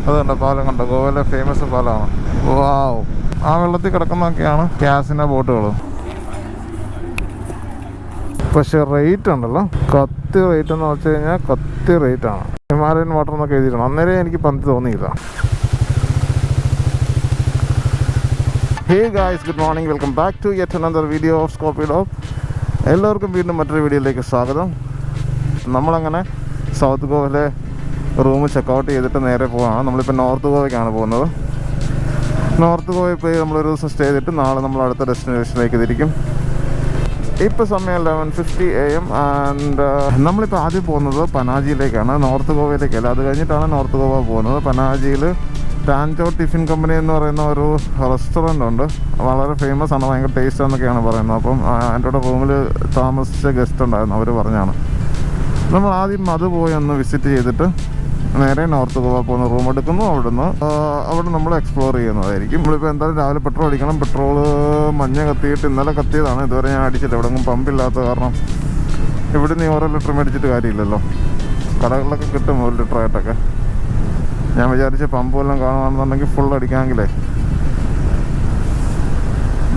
അതുകൊണ്ട് പാലം കണ്ടോ, ഗോവയിലെ ഫേമസ് പാലമാണ്. വാവ്, ആ വെള്ളത്തിൽ കിടക്കുന്നതൊക്കെയാണ് കാസിനോ ബോട്ടുകൾ. പക്ഷെ റേറ്റ് ഉണ്ടല്ലോ, കത്തി റേറ്റ് എന്ന് വെച്ച് കഴിഞ്ഞാൽ കത്തി റേറ്റാണ്. ഹിമാലയൻ വാട്ടർ എന്നൊക്കെ എഴുതിയിട്ടുണ്ട്. അന്നേരം എനിക്ക് പന്തി തോന്നിയില്ല. Hey guys, good morning, welcome back to yet another video of scoopy dog. എല്ലാവർക്കും വീണ്ടും മറ്റൊരു വീഡിയോയിലേക്ക് സ്വാഗതം. നമ്മളങ്ങനെ സൗത്ത് ഗോവയിലെ റൂം ചെക്കൗട്ട് ചെയ്തിട്ട് നേരെ പോവുകയാണ്. നമ്മളിപ്പോൾ നോർത്ത് ഗോവയ്ക്കാണ് പോകുന്നത്. നോർത്ത് ഗോവയിൽ പോയി നമ്മളൊരു ദിവസം സ്റ്റേ ചെയ്തിട്ട് നാളെ നമ്മൾ അടുത്ത ഡെസ്റ്റിനേഷനിലേക്ക് തിരിക്കും. ഇപ്പോൾ സമയം 11:50 AM ആൻഡ് നമ്മളിപ്പോൾ ആദ്യം പോകുന്നത് പനാജിയിലേക്കാണ്, നോർത്ത് ഗോവയിലേക്കല്ല. അത് കഴിഞ്ഞിട്ടാണ് നോർത്ത് ഗോവ പോകുന്നത്. പനാജിയിൽ ടാൻചോ ടിഫിൻ കമ്പനി എന്ന് പറയുന്ന ഒരു റെസ്റ്റോറൻ്റ് ഉണ്ട്. വളരെ ഫേമസ് ആണ്, ഭയങ്കര ടേസ്റ്റ് എന്നൊക്കെയാണ് പറയുന്നത്. അപ്പം എൻ്റെ കൂടെ റൂമിൽ താമസിച്ച ഗസ്റ്റ് ഉണ്ടായിരുന്നു, അവർ പറഞ്ഞാണ്. നമ്മൾ ആദ്യം അത് പോയി ഒന്ന് വിസിറ്റ് ചെയ്തിട്ട് നേരെ നോർത്ത് ഗോവ പോകുന്ന റൂം എടുക്കുന്നു. അവിടെ നമ്മൾ എക്സ്പ്ലോർ ചെയ്യുന്നതായിരിക്കും. നമ്മളിപ്പോൾ എന്തായാലും രാവിലെ പെട്രോൾ അടിക്കണം. പെട്രോള് മഞ്ഞ കത്തിയിട്ട് ഇന്നലെ കത്തിയതാണ്, ഇതുവരെ ഞാൻ അടിച്ചില്ല. എവിടെയെങ്കിലും പമ്പില്ലാത്ത കാരണം ഇവിടെ നിന്ന് ഓരോ ലിറ്റർ മേടിച്ചിട്ട് കാര്യമില്ലല്ലോ. കടകളിലൊക്കെ കിട്ടും 1 ലിറ്റർ ആയിട്ടൊക്കെ. ഞാൻ വിചാരിച്ച പമ്പ് വല്ലതും കാണുകയാണെന്നുണ്ടെങ്കിൽ ഫുൾ അടിക്കാമെങ്കിലേ.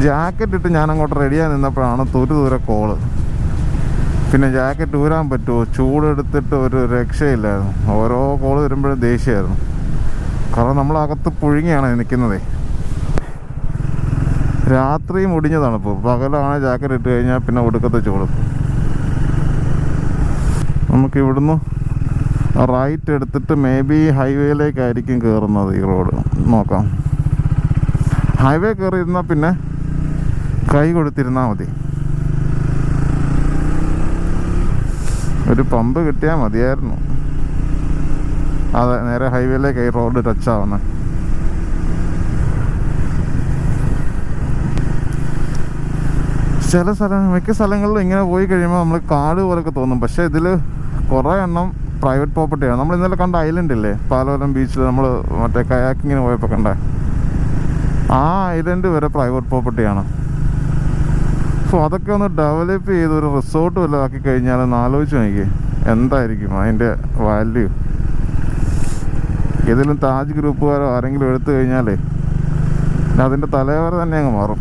ജാക്കറ്റ് ഇട്ട് ഞാൻ അങ്ങോട്ട് റെഡിയായി നിന്നപ്പോഴാണ് ദൂരെ കോള്. പിന്നെ ജാക്കറ്റ് ഊരാൻ പറ്റുമോ, ചൂടെടുത്തിട്ട് ഒരു രക്ഷയില്ലായിരുന്നു. ഓരോ കോള് വരുമ്പോഴും ദേഷ്യമായിരുന്നു. കാരണം നമ്മളകത്ത് പുഴുങ്ങിയാണ് നിൽക്കുന്നതേ. രാത്രി മുടിഞ്ഞതാണ്. ഇപ്പോൾ പകലാണ് ജാക്കറ്റ് ഇട്ട് കഴിഞ്ഞാൽ പിന്നെ ഒടുക്കത്തെ ചൂട്. നമുക്കിവിടുന്ന് റൈറ്റ് എടുത്തിട്ട് മേ ബി ഹൈവേയിലേക്കായിരിക്കും കയറുന്നത്. ഈ റോഡ് നോക്കാം. ഹൈവേ കയറിയിരുന്നാൽ പിന്നെ കൈ കൊടുത്തിരുന്നാൽ മതി. ഒരു പമ്പ് കിട്ടിയാൽ മതിയായിരുന്നു. അതെ, നേരെ ഹൈവേയിലേക്ക് ഈ റോഡ് ടച്ച് ആവുന്നത്. മിക്ക സ്ഥലങ്ങളിലും ഇങ്ങനെ പോയി കഴിയുമ്പോൾ നമ്മൾ കാട് പോലൊക്കെ തോന്നും. പക്ഷേ ഇതിൽ കുറേ എണ്ണം പ്രൈവറ്റ് പ്രോപ്പർട്ടിയാണ്. നമ്മൾ ഇന്നലെ കണ്ട ഐലൻഡ് ഇല്ലേ, പാലോലം ബീച്ചിൽ നമ്മൾ മറ്റേ കയാക്കിങ്ങിന് പോയപ്പോൾ കണ്ടേ, ആ ഐലൻഡ് വരെ പ്രൈവറ്റ് പ്രോപ്പർട്ടിയാണ്. സോ അതൊക്കെ ഒന്ന് ഡെവലപ്പ് ചെയ്ത് ഒരു റിസോർട്ട് വല്ലതും ആക്കി കഴിഞ്ഞാൽ ഒന്ന് ആലോചിച്ച് നോക്കി എന്തായിരിക്കും അതിൻ്റെ വാല്യൂ. ഏതെങ്കിലും താജ് ഗ്രൂപ്പുകാരോ ആരെങ്കിലും എടുത്തു കഴിഞ്ഞാലേ അതിൻ്റെ തലവര തന്നെ അങ്ങ് മാറും.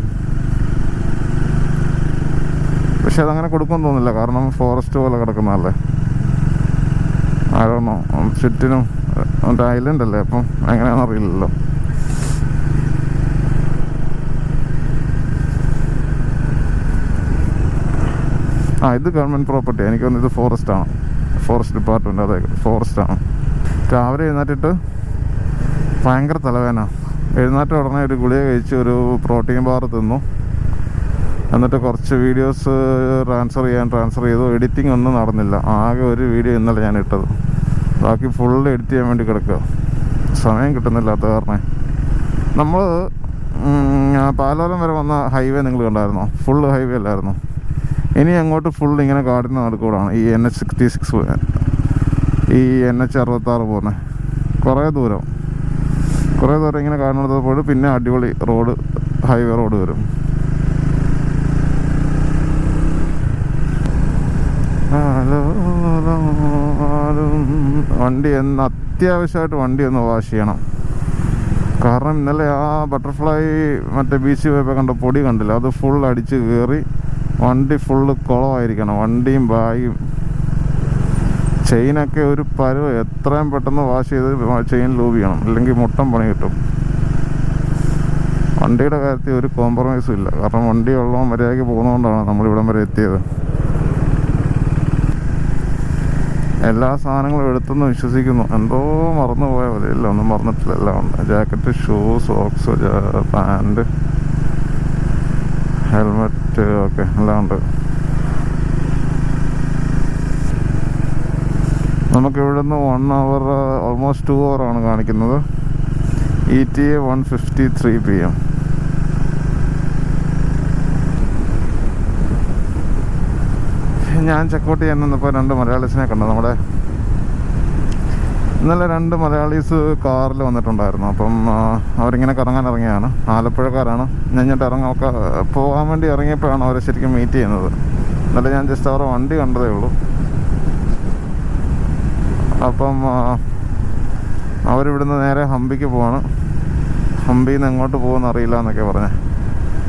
പക്ഷെ അതങ്ങനെ കൊടുക്കുമെന്ന് തോന്നില്ല, കാരണം ഫോറസ്റ്റ് പോലെ കിടക്കുന്നതല്ലേ. ആരോണോ ചുറ്റിനും മറ്റേ ഐലൻഡ് അല്ലേ, അപ്പം എങ്ങനെയാണെന്ന് അറിയില്ലല്ലോ. ഇത് ഗവൺമെൻറ് പ്രോപ്പർട്ടി. എനിക്ക് തോന്നുന്നു ഇത് ഫോറസ്റ്റാണ്, ഫോറസ്റ്റ് ഡിപ്പാർട്ട്മെൻറ്റ്. അതെ, ഫോറസ്റ്റാണ്. രാവിലെ എഴുന്നേറ്റിട്ട് ഭയങ്കര തലവേദന. എഴുന്നേറ്റ ഉടനെ ഒരു ഗുളിക കഴിച്ച് ഒരു പ്രോട്ടീൻ ബാർ തിന്നു. എന്നിട്ട് കുറച്ച് വീഡിയോസ് ട്രാൻസ്ഫർ ചെയ്തു. എഡിറ്റിംഗ് ഒന്നും നടന്നില്ല. ആകെ ഒരു വീഡിയോ ഇന്നലെ ഞാൻ ഇട്ടത്, ബാക്കി ഫുള്ള് എഡിറ്റ് ചെയ്യാൻ വേണ്ടി കിടക്കുക. സമയം കിട്ടുന്നില്ലാത്ത കാരണം. നമ്മൾ പാലോലം വരെ വന്ന ഹൈവേ നിങ്ങൾ കണ്ടായിരുന്നോ? ഫുള്ള് ഹൈവേ അല്ലായിരുന്നു. ഇനി അങ്ങോട്ട് ഫുൾ ഇങ്ങനെ കാടിന് നടുക്കൂടാണ് ഈ NH66, ഈ NH66 പോകുന്നത്. കുറേ ദൂരം ഇങ്ങനെ കാടിനടുത്ത് പോയിട്ട് പിന്നെ അടിപൊളി റോഡ്, ഹൈവേ റോഡ് വരും. വണ്ടി അത്യാവശ്യമായിട്ട് വണ്ടി ഒന്ന് വാഷ് ചെയ്യണം. കാരണം ഇന്നലെ ആ ബട്ടർഫ്ലൈ മറ്റേ ബീച്ചിൽ പോയപ്പോൾ കണ്ട പൊടി കണ്ടില്ല, അത് ഫുൾ അടിച്ച് കയറി വണ്ടി ഫുള്ള് കുളമായിരിക്കണം. വണ്ടിയും ബാഗും ചെയിനൊക്കെ ഒരു പരുവ്. എത്രയും പെട്ടെന്ന് വാഷ് ചെയ്ത് ചെയിൻ ലൂബ് ചെയ്യണം, അല്ലെങ്കിൽ മുട്ടം പണി കിട്ടും. വണ്ടിയുടെ കാര്യത്തിൽ ഒരു കോംപ്രമൈസും ഇല്ല. കാരണം വണ്ടി ഉള്ളവൻ മര്യാദയ്ക്ക് പോകുന്നതുകൊണ്ടാണ് നമ്മളിവിടം വരെ എത്തിയത്. എല്ലാ സാധനങ്ങളും എടുത്തെന്ന് വിശ്വസിക്കുന്നു. എന്തോ മറന്നു പോയ പോലെ. ഇല്ല, ഒന്നും മറന്നിട്ടില്ല. എല്ലാം ഉണ്ട്. Jacket, shoe, socks, pant, helmet, okay, എല്ലാം ഉണ്ട്. നമുക്കിവിടുന്ന് 1 hour, ഓൾമോസ്റ്റ് 2 hour ആണ് കാണിക്കുന്നത്. ETA 1:53 PM. ഞാൻ ചെക്കൗട്ട് ചെയ്യാൻ നിന്നപ്പോൾ 2 മലയാളീസിനെ കണ്ടു. നമ്മുടെ ഇന്നലെ 2 മലയാളീസ് കാറിൽ വന്നിട്ടുണ്ടായിരുന്നു. അപ്പം അവരിങ്ങനെ കറങ്ങാൻ ഇറങ്ങിയാണ്. ആലപ്പുഴക്കാരാണ്. ഞാൻ പോകാൻ വേണ്ടി ഇറങ്ങിയപ്പോഴാണ് അവരെ ശരിക്കും മീറ്റ് ചെയ്യുന്നത്. ഇന്നലെ ഞാൻ ജസ്റ്റ് അവരുടെ വണ്ടി കണ്ടതേ ഉള്ളൂ. അപ്പം അവരിവിടുന്ന് നേരെ ഹംപിക്ക് പോവാണ്. ഹംപിയിൽ നിന്ന് എങ്ങോട്ട് പോകുമെന്ന് അറിയില്ല എന്നൊക്കെ പറഞ്ഞേ.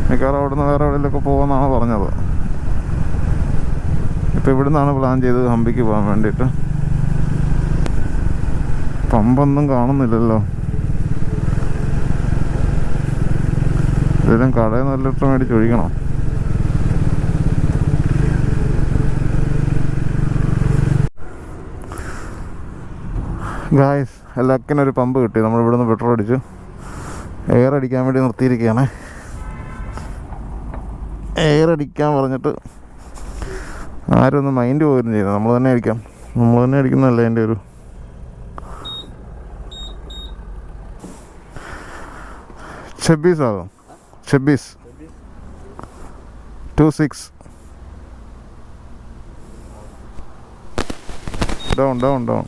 മിക്കവാറും അവിടുന്ന് വേറെ എവിടെയെങ്കിലുമൊക്കെ പോകുമെന്നാണ് പറഞ്ഞത്. ഇപ്പോൾ ഇവിടുന്നാണ് പ്ലാൻ ചെയ്തത് ഹംപിക്ക് പോകാൻ വേണ്ടിയിട്ട്. പമ്പൊന്നും കാണുന്നില്ലല്ലോ. ഇതിലും കടയിൽ 1 ലിറ്റർ മേടിച്ച് ഒഴിക്കണം. ഗായ്സ്, ലക്കിനൊരു പമ്പ് കിട്ടി. നമ്മൾ ഇവിടുന്ന് പെട്രോൾ അടിച്ചു. എയർ അടിക്കാൻ വേണ്ടി നിർത്തിയിരിക്കുകയാണ്. എയർ അടിക്കാൻ പറഞ്ഞിട്ട് ആരും ഒന്ന് മൈൻഡ് പോലും ചെയ്യുന്നത്. നമ്മൾ തന്നെ അടിക്കാം. നമ്മൾ തന്നെ അടിക്കുന്നതല്ലേ എൻ്റെ ഒരു ഛബ്ബീസ് ആകും. 26 डाउन डाउन डाउन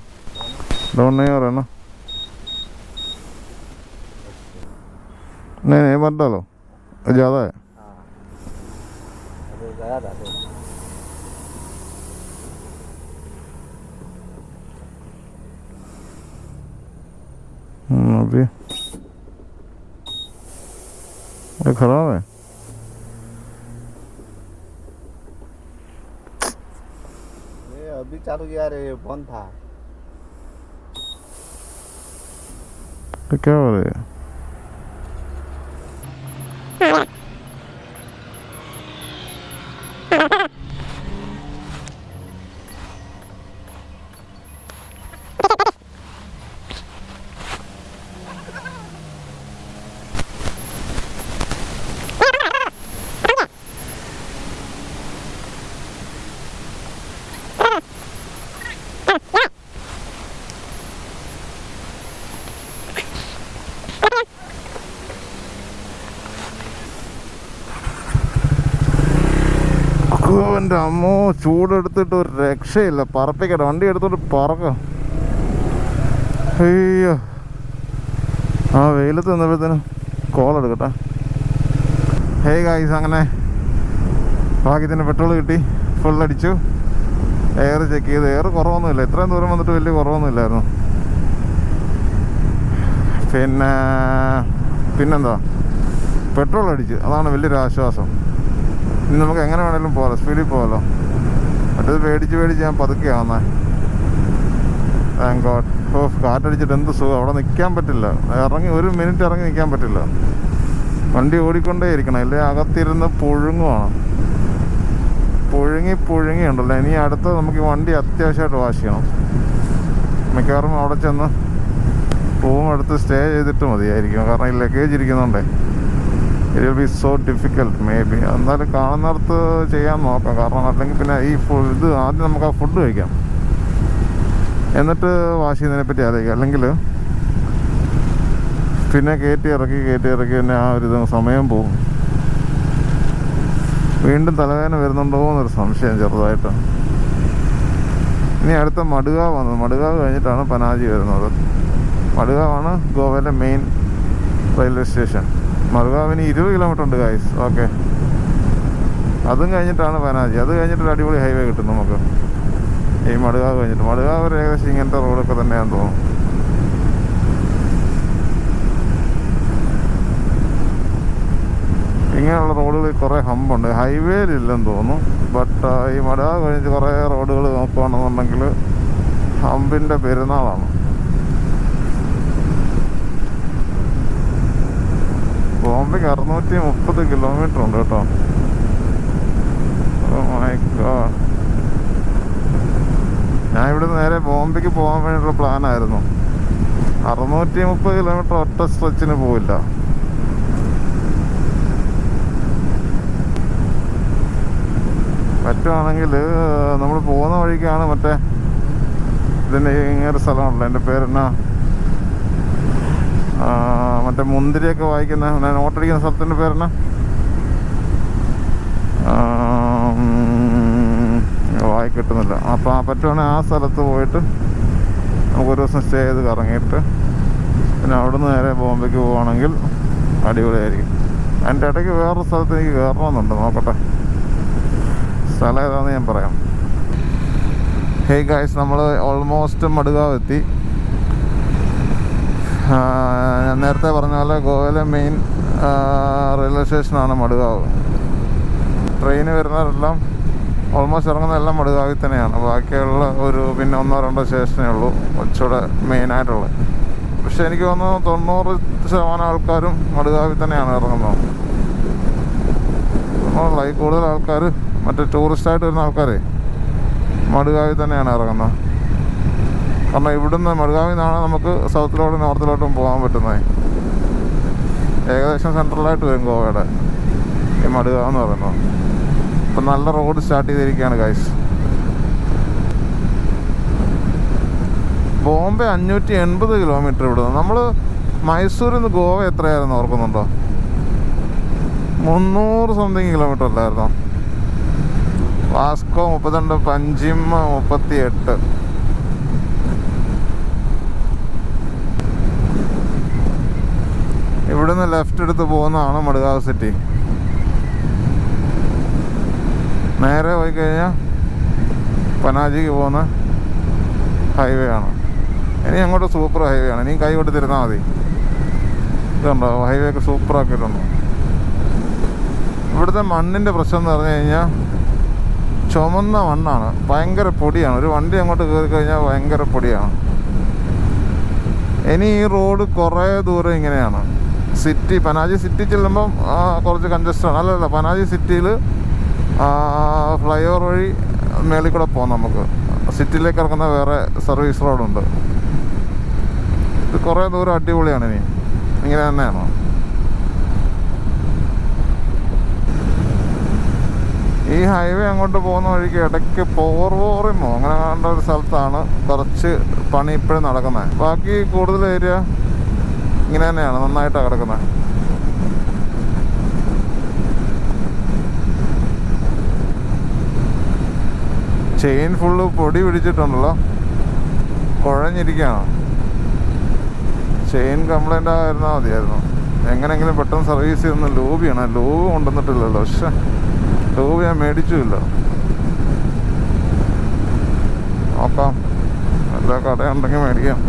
डाउन नहीं हो रहा ना. नहीं मत डालो, ज़्यादा है. अभी ये खराब है. अभी चालू किया रे, बंद था. तो क्या हो रहा है? എൻ്റെ അമ്മോ, ചൂടെടുത്തിട്ട് ഒരു രക്ഷയില്ല. പറപ്പിക്കട്ടെ, വണ്ടി എടുത്തോട്ട് പറക്കാം. അയ്യോ, ആ വെയിലത്ത് നിന്നപ്പോഴത്തേനും കോളെടുക്കട്ടെ. ഹേയ് ഗായ്സ്, അങ്ങനെ ഭാഗ്യത്തിന് പെട്രോൾ കിട്ടി. ഫുൾ അടിച്ചു. എയർ ചെക്ക് ചെയ്ത്. എയർ കുറവൊന്നുമില്ല. ഇത്രയും ദൂരം വന്നിട്ട് വലിയ കുറവൊന്നുമില്ലായിരുന്നു. പിന്നെന്താ, പെട്രോൾ അടിച്ചു. അതാണ് വലിയൊരു ആശ്വാസം. ഇനി നമുക്ക് എങ്ങനെ വേണേലും പോകാമല്ലോ, സ്പീഡിൽ പോകാമല്ലോ. മറ്റേത് പേടിച്ച് ഞാൻ പതുക്കെയാവുന്നേ. Thank God. കാറ്റടിച്ചിട്ട് എന്ത് സുഖം. അവിടെ നിൽക്കാൻ പറ്റില്ല. ഒരു മിനിറ്റ് ഇറങ്ങി നിൽക്കാൻ പറ്റില്ല. വണ്ടി ഓടിക്കൊണ്ടേ ഇരിക്കണം, ഇല്ലേ അകത്തിരുന്ന് പുഴുങ്ങുവാണ്. പുഴുങ്ങിയുണ്ടല്ലോ. ഇനി അടുത്ത് നമുക്ക് വണ്ടി അത്യാവശ്യമായിട്ട് വാഷ് ചെയ്യണം. മിക്കവാറും അവിടെ ചെന്ന് റൂം എടുത്ത് സ്റ്റേ ചെയ്തിട്ട് മതിയായിരിക്കും. കാരണം ഈ ലഗേജ് ഇരിക്കുന്നുണ്ടേ. It will be so difficult may be. എന്നാലും കാണുന്നിടത്ത് ചെയ്യാൻ നോക്കാം. കാരണം അല്ലെങ്കിൽ പിന്നെ ഇത് ആദ്യം നമുക്ക് ആ ഫുഡ് കഴിക്കാം, എന്നിട്ട് വാഷ് ചെയ്യുന്നതിനെ പറ്റി ആലോചിക്കാം. അല്ലെങ്കിൽ പിന്നെ കയറ്റി ഇറക്കി തന്നെ ആ ഒരു സമയം പോകും. വീണ്ടും തലവേദന വരുന്നുണ്ടോ എന്നൊരു സംശയം ചെറുതായിട്ട്. ഇനി അടുത്ത മഡ്ഗാവ് വന്നത്. മഡ്ഗാവ് കഴിഞ്ഞിട്ടാണ് പനാജി വരുന്നത്. മഡ്ഗാവാണ് ഗോവയിലെ മെയിൻ റെയിൽവേ സ്റ്റേഷൻ. മഡ്ഗാവിന് 20 കിലോമീറ്റർ ഉണ്ട് ഗൈസ്. ഓക്കെ, അതും കഴിഞ്ഞിട്ടാണ് പനാജി. അത് കഴിഞ്ഞിട്ടൊരു അടിപൊളി ഹൈവേ കിട്ടും നമുക്ക് ഈ മഡ്ഗാവ് കഴിഞ്ഞിട്ട്. മഡ്ഗാവ് ഒരു ഏകദേശം ഇങ്ങനത്തെ റോഡൊക്കെ തന്നെയാണെന്ന് തോന്നുന്നു. ഇങ്ങനെയുള്ള റോഡുകളിൽ കുറേ ഹമ്പുണ്ട്. ഹൈവേയിലില്ലെന്ന് തോന്നുന്നു. ബട്ട് ഈ മഡ്ഗാവ് കഴിഞ്ഞ് കുറേ റോഡുകൾ നോക്കുകയാണെന്നുണ്ടെങ്കിൽ ഹമ്പിൻ്റെ പെരുന്നാളാണ്. ബോംബെക്ക് 630 കിലോമീറ്റർ ഉണ്ട് കേട്ടോ. Oh my god. ഞാൻ ഇവിടുന്ന് നേരെ ബോംബെക്ക് പോകാൻ വേണ്ടിയിട്ടുള്ള പ്ലാനായിരുന്നു. 630 കിലോമീറ്റർ ഒറ്റ സ്ട്രെച്ചിന് പോവില്ല. പറ്റുവാണെങ്കിൽ നമ്മൾ പോകുന്ന വഴിക്കാണ് മറ്റേ ഇതിൻ്റെ ഇങ്ങനൊരു സ്ഥലമുണ്ടല്ലോ, എൻ്റെ പേരെന്നാ, മറ്റേ മുന്തിരിയൊക്കെ വായിക്കുന്ന നോട്ടടിക്കുന്ന സ്ഥലത്തിൻ്റെ പേരെന്നാ, വായി കിട്ടുന്നില്ല. അപ്പോൾ പറ്റുവാണെങ്കിൽ ആ സ്ഥലത്ത് പോയിട്ട് നമുക്കൊരു ദിവസം സ്റ്റേ ചെയ്ത് കറങ്ങിയിട്ട് പിന്നെ അവിടുന്ന് നേരെ ബോംബെക്ക് പോവുകയാണെങ്കിൽ അടിപൊളിയായിരിക്കും. അതിൻ്റെ ഇടയ്ക്ക് വേറൊരു സ്ഥലത്ത് എനിക്ക് കയറണമെന്നുണ്ട്. നോക്കട്ടെ സ്ഥലം ഏതാണെന്ന് ഞാൻ പറയാം. ഹേയ് ഗൈസ്, നമ്മൾ ഓൾമോസ്റ്റ് മഡ്ഗാവ് എത്തി. ഞാൻ നേരത്തെ പറഞ്ഞ പോലെ ഗോവയിലെ മെയിൻ റെയിൽവേ സ്റ്റേഷനാണ് മഡ്ഗാവ്. ട്രെയിന് വരുന്നവരെല്ലാം ഓൾമോസ്റ്റ് ഇറങ്ങുന്നതെല്ലാം മഡ്ഗാവിൽ തന്നെയാണ്. ബാക്കിയുള്ള പിന്നെ 1-2 സ്റ്റേഷനേ ഉള്ളൂ കുറച്ചുകൂടെ മെയിനായിട്ടുള്ളത്. പക്ഷെ എനിക്ക് തോന്നുന്നു 90% ആൾക്കാരും മഡ്ഗാവിൽ തന്നെയാണ് ഇറങ്ങുന്നത്. കൂടുതൽ ആൾക്കാർ മറ്റേ ടൂറിസ്റ്റായിട്ട് വരുന്ന ആൾക്കാരെ മഡ്ഗാവിൽ തന്നെയാണ് ഇറങ്ങുന്നത്. കാരണം ഇവിടുന്ന് മഡ്ഗാവിൽ നിന്നാണ് നമുക്ക് സൗത്തിലോട്ടും നോർത്തിലോട്ടും പോകാൻ പറ്റുന്നത്. ഏകദേശം സെൻട്രലായിട്ട് വരും ഗോവയുടെ ഈ മഡ്ഗാവ് എന്ന് പറയുന്നത്. ഇപ്പം നല്ല റോഡ് സ്റ്റാർട്ട് ചെയ്തിരിക്കുകയാണ് ഗൈസ്. ബോംബെ 580 കിലോമീറ്റർ ഇവിടുന്ന്. നമ്മൾ മൈസൂരിൽ നിന്ന് ഗോവ എത്രയായിരുന്നു ഓർക്കുന്നുണ്ടോ? 300 സംതിങ് കിലോമീറ്റർ അല്ലായിരുന്നോ? വാസ്കോ 32, പഞ്ചിമ 38. ഇവിടുന്ന് ലെഫ്റ്റ് എടുത്ത് പോകുന്നതാണ് മഡ്ഗാവ് സിറ്റി. നേരെ പോയി കഴിഞ്ഞാൽ പനാജിക്ക് പോകുന്ന ഹൈവേ ആണ്. ഇനി അങ്ങോട്ട് സൂപ്പർ ഹൈവേ ആണ്. ഇനി കൈ കൊണ്ട് തിരുന്നാൽ മതി. ഇതുണ്ടോ ഹൈവേ ഒക്കെ സൂപ്പറാക്കിയിട്ടുണ്ട്. ഇവിടുത്തെ മണ്ണിൻ്റെ പ്രശ്നം എന്ന് പറഞ്ഞു കഴിഞ്ഞാൽ ചുമന്ന മണ്ണാണ്, ഭയങ്കര പൊടിയാണ്. ഒരു വണ്ടി അങ്ങോട്ട് കയറി കഴിഞ്ഞാൽ ഭയങ്കര പൊടിയാണ്. ഇനി ഈ റോഡ് കുറേ ദൂരം ഇങ്ങനെയാണ്. പനാജി സിറ്റി ചെല്ലുമ്പം കുറച്ച് കൺജസ്റ്റഡാണ്. അല്ലല്ല, പനാജി സിറ്റിയിൽ ഫ്ലൈ ഓവർ വഴി മേളിൽ കൂടെ പോകാം നമുക്ക്. സിറ്റിയിലേക്ക് ഇറങ്ങുന്ന വേറെ സർവീസ് റോഡുണ്ട്. ഇത് കുറേ ദൂരം അടിപൊളിയാണ്. ഇനി ഇങ്ങനെ തന്നെയാണ്. ഈ ഹൈവേ അങ്ങോട്ട് പോകുന്ന വഴിക്ക് ഇടയ്ക്ക് പോർവോറിമോ അങ്ങനെ കണ്ട ഒരു സ്ഥലത്താണ് കുറച്ച് പണി ഇപ്പോഴും നടക്കുന്നത്. ബാക്കി കൂടുതൽ ഏരിയ ഇങ്ങനെ തന്നെയാണ്, നന്നായിട്ടാണ് കിടക്കുന്നത്. ചെയിൻ ഫുള്ള് പൊടി പിടിച്ചിട്ടുണ്ടല്ലോ, കുഴഞ്ഞിരിക്കുകയാണ്. ചെയിൻ കംപ്ലൈൻ്റ് ആയിരുന്നാൽ മതിയായിരുന്നു. എങ്ങനെയെങ്കിലും പെട്ടെന്ന് സർവീസ് ചെയ്യുന്ന ലൂബിയാണ്. ലൂബ് കൊണ്ടുവന്നിട്ടില്ലല്ലോ. പക്ഷെ ലൂബ് ഞാൻ മേടിച്ചുമില്ല. നോക്കാം, എല്ലാ കടയുണ്ടെങ്കിൽ മേടിക്കാം.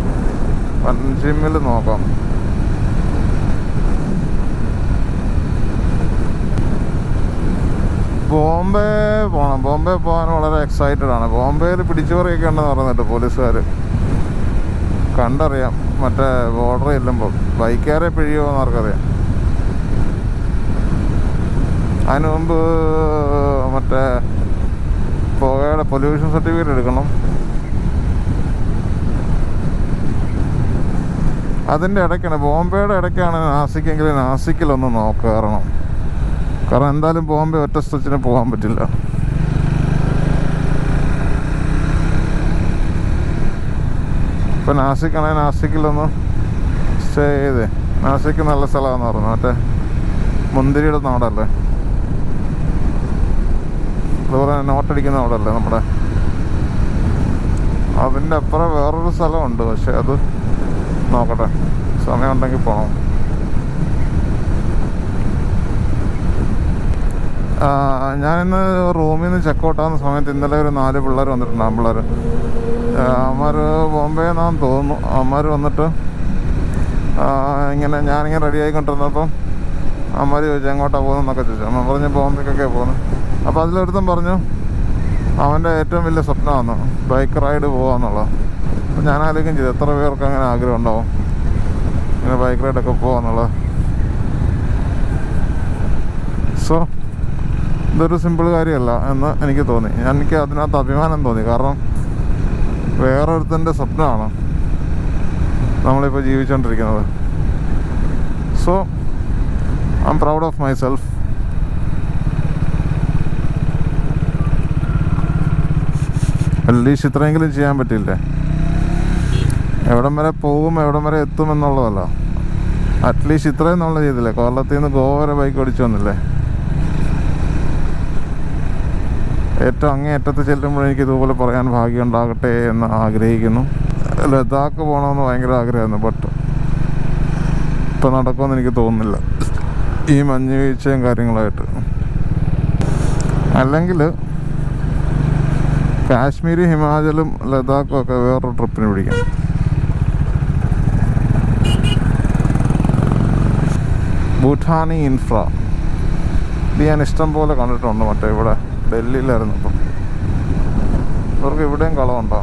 പഞ്ചിമ്മിൽ നോക്കാം. ബോംബെ പോകണം. ബോംബെ പോകാൻ വളരെ എക്സൈറ്റഡ് ആണ്. ബോംബെയിൽ പിടിച്ചുപറിയൊക്കെ ഉണ്ടെന്ന് പറയുന്നുണ്ട് പോലീസുകാർ. കണ്ടറിയാം. മറ്റേ ബോർഡർ ചെല്ലുമ്പോൾ ബൈക്കുകാരെ പിഴിയുമോ എന്ന് ആർക്കറിയാം. അതിന് മുമ്പ് മറ്റേ പുകയുടെ പൊല്യൂഷൻ സർട്ടിഫിക്കറ്റ് എടുക്കണം. അതിൻ്റെ ഇടയ്ക്കാണ്, ബോംബെയുടെ ഇടയ്ക്കാണ് നാസിക്കെങ്കിൽ നാസിക്കിലൊന്ന് നോക്കണം. കാരണം എന്തായാലും ബോംബെ ഒറ്റ സ്ട്രെച്ചിന് പോകാൻ പറ്റില്ല. ഇപ്പം നാസിക്കാണെങ്കിൽ നാസിക്കിലൊന്ന് സ്റ്റേ ചെയ്തേ. നാസിക്ക് നല്ല സ്ഥലമാണെന്ന് പറഞ്ഞു. മറ്റേ മുന്തിരിയുടെ നാടല്ലേ, അതുപോലെ നോട്ടടിക്കുന്ന നാടല്ലേ നമ്മുടെ. അതിൻ്റെ അപ്പുറം വേറൊരു സ്ഥലമുണ്ട്, പക്ഷെ അത് നോക്കട്ടെ, സമയമുണ്ടെങ്കിൽ പോകണം. ഞാനിന്ന് റൂമിൽ നിന്ന് ചെക്കൗട്ടാകുന്ന സമയത്ത് ഇന്നലെ ഒരു 4 പിള്ളേർ വന്നിട്ടുണ്ട്. ആൺപിള്ളേർ. അവന്മാർ ബോംബെ എന്നാന്ന് തോന്നുന്നു. അവന്മാർ വന്നിട്ട് ഞാനിങ്ങനെ റെഡി ആയിക്കൊണ്ടിരുന്നപ്പം അവന്മാർ ചോദിച്ചു എങ്ങോട്ടാണ് പോകുന്നതെന്നൊക്കെ ചോദിച്ചു. അമ്മ പറഞ്ഞു ബോംബെക്കൊക്കെയാണ് പോകുന്നത്. അപ്പോൾ അതിലൊരുത്തൻ പറഞ്ഞു അവൻ്റെ ഏറ്റവും വലിയ സ്വപ്നമാണ് ബൈക്ക് റൈഡ് പോകാന്നുള്ളത്. അപ്പോൾ ഞാൻ ആലോചിക്കുകയും ചെയ്തു, എത്ര പേർക്ക് അങ്ങനെ ആഗ്രഹം ഉണ്ടാവും ഇങ്ങനെ ബൈക്ക് റൈഡൊക്കെ പോകാന്നുള്ളത്. സോ ഇതൊരു സിമ്പിൾ കാര്യമല്ല എന്ന് എനിക്ക് തോന്നി. എനിക്ക് അതിനകത്ത് അഭിമാനം തോന്നി. കാരണം വേറൊരുത്തൻ്റെ സ്വപ്നമാണ് നമ്മളിപ്പോൾ ജീവിച്ചുകൊണ്ടിരിക്കുന്നത്. So I'm proud of myself. At least ഇത്രയെങ്കിലും ചെയ്യാൻ പറ്റില്ലേ? എവിടം വരെ പോകും, എവിടം വരെ എത്തും എന്നുള്ളതല്ല, അറ്റ്ലീസ്റ്റ് ഇത്രയും നമ്മൾ ചെയ്തില്ലേ. കൊല്ലത്തിൽ നിന്ന് ഗോവ വരെ ബൈക്ക് ഓടിച്ചു വന്നില്ലേ. ഏറ്റവും അങ്ങേയറ്റത്ത് ചെല്ലുമ്പോൾ എനിക്ക് ഇതുപോലെ പറയാൻ ഭാഗ്യം ഉണ്ടാകട്ടെ എന്ന് ആഗ്രഹിക്കുന്നു. ലഡാക്ക് പോകണമെന്ന് ഭയങ്കര ആഗ്രഹമായിരുന്നു. ബട്ട് ഇപ്പം നടക്കുമെന്ന് എനിക്ക് തോന്നുന്നില്ല ഈ മഞ്ഞ് വീഴ്ചയും കാര്യങ്ങളായിട്ട്. അല്ലെങ്കിൽ കാശ്മീർ, ഹിമാചലും ലഡാക്കും ഒക്കെ വേറൊരു ട്രിപ്പിന് പിടിക്കാം. ഭൂട്ടാനി ഇൻഫ്ര. ഇത് ഞാൻ ഇഷ്ടം പോലെ കണ്ടിട്ടുണ്ട്. മറ്റേ ഇവിടെ ഡൽഹിയിലായിരുന്നു. ഇപ്പം ഇവർക്ക് ഇവിടെയും കളമുണ്ടോ?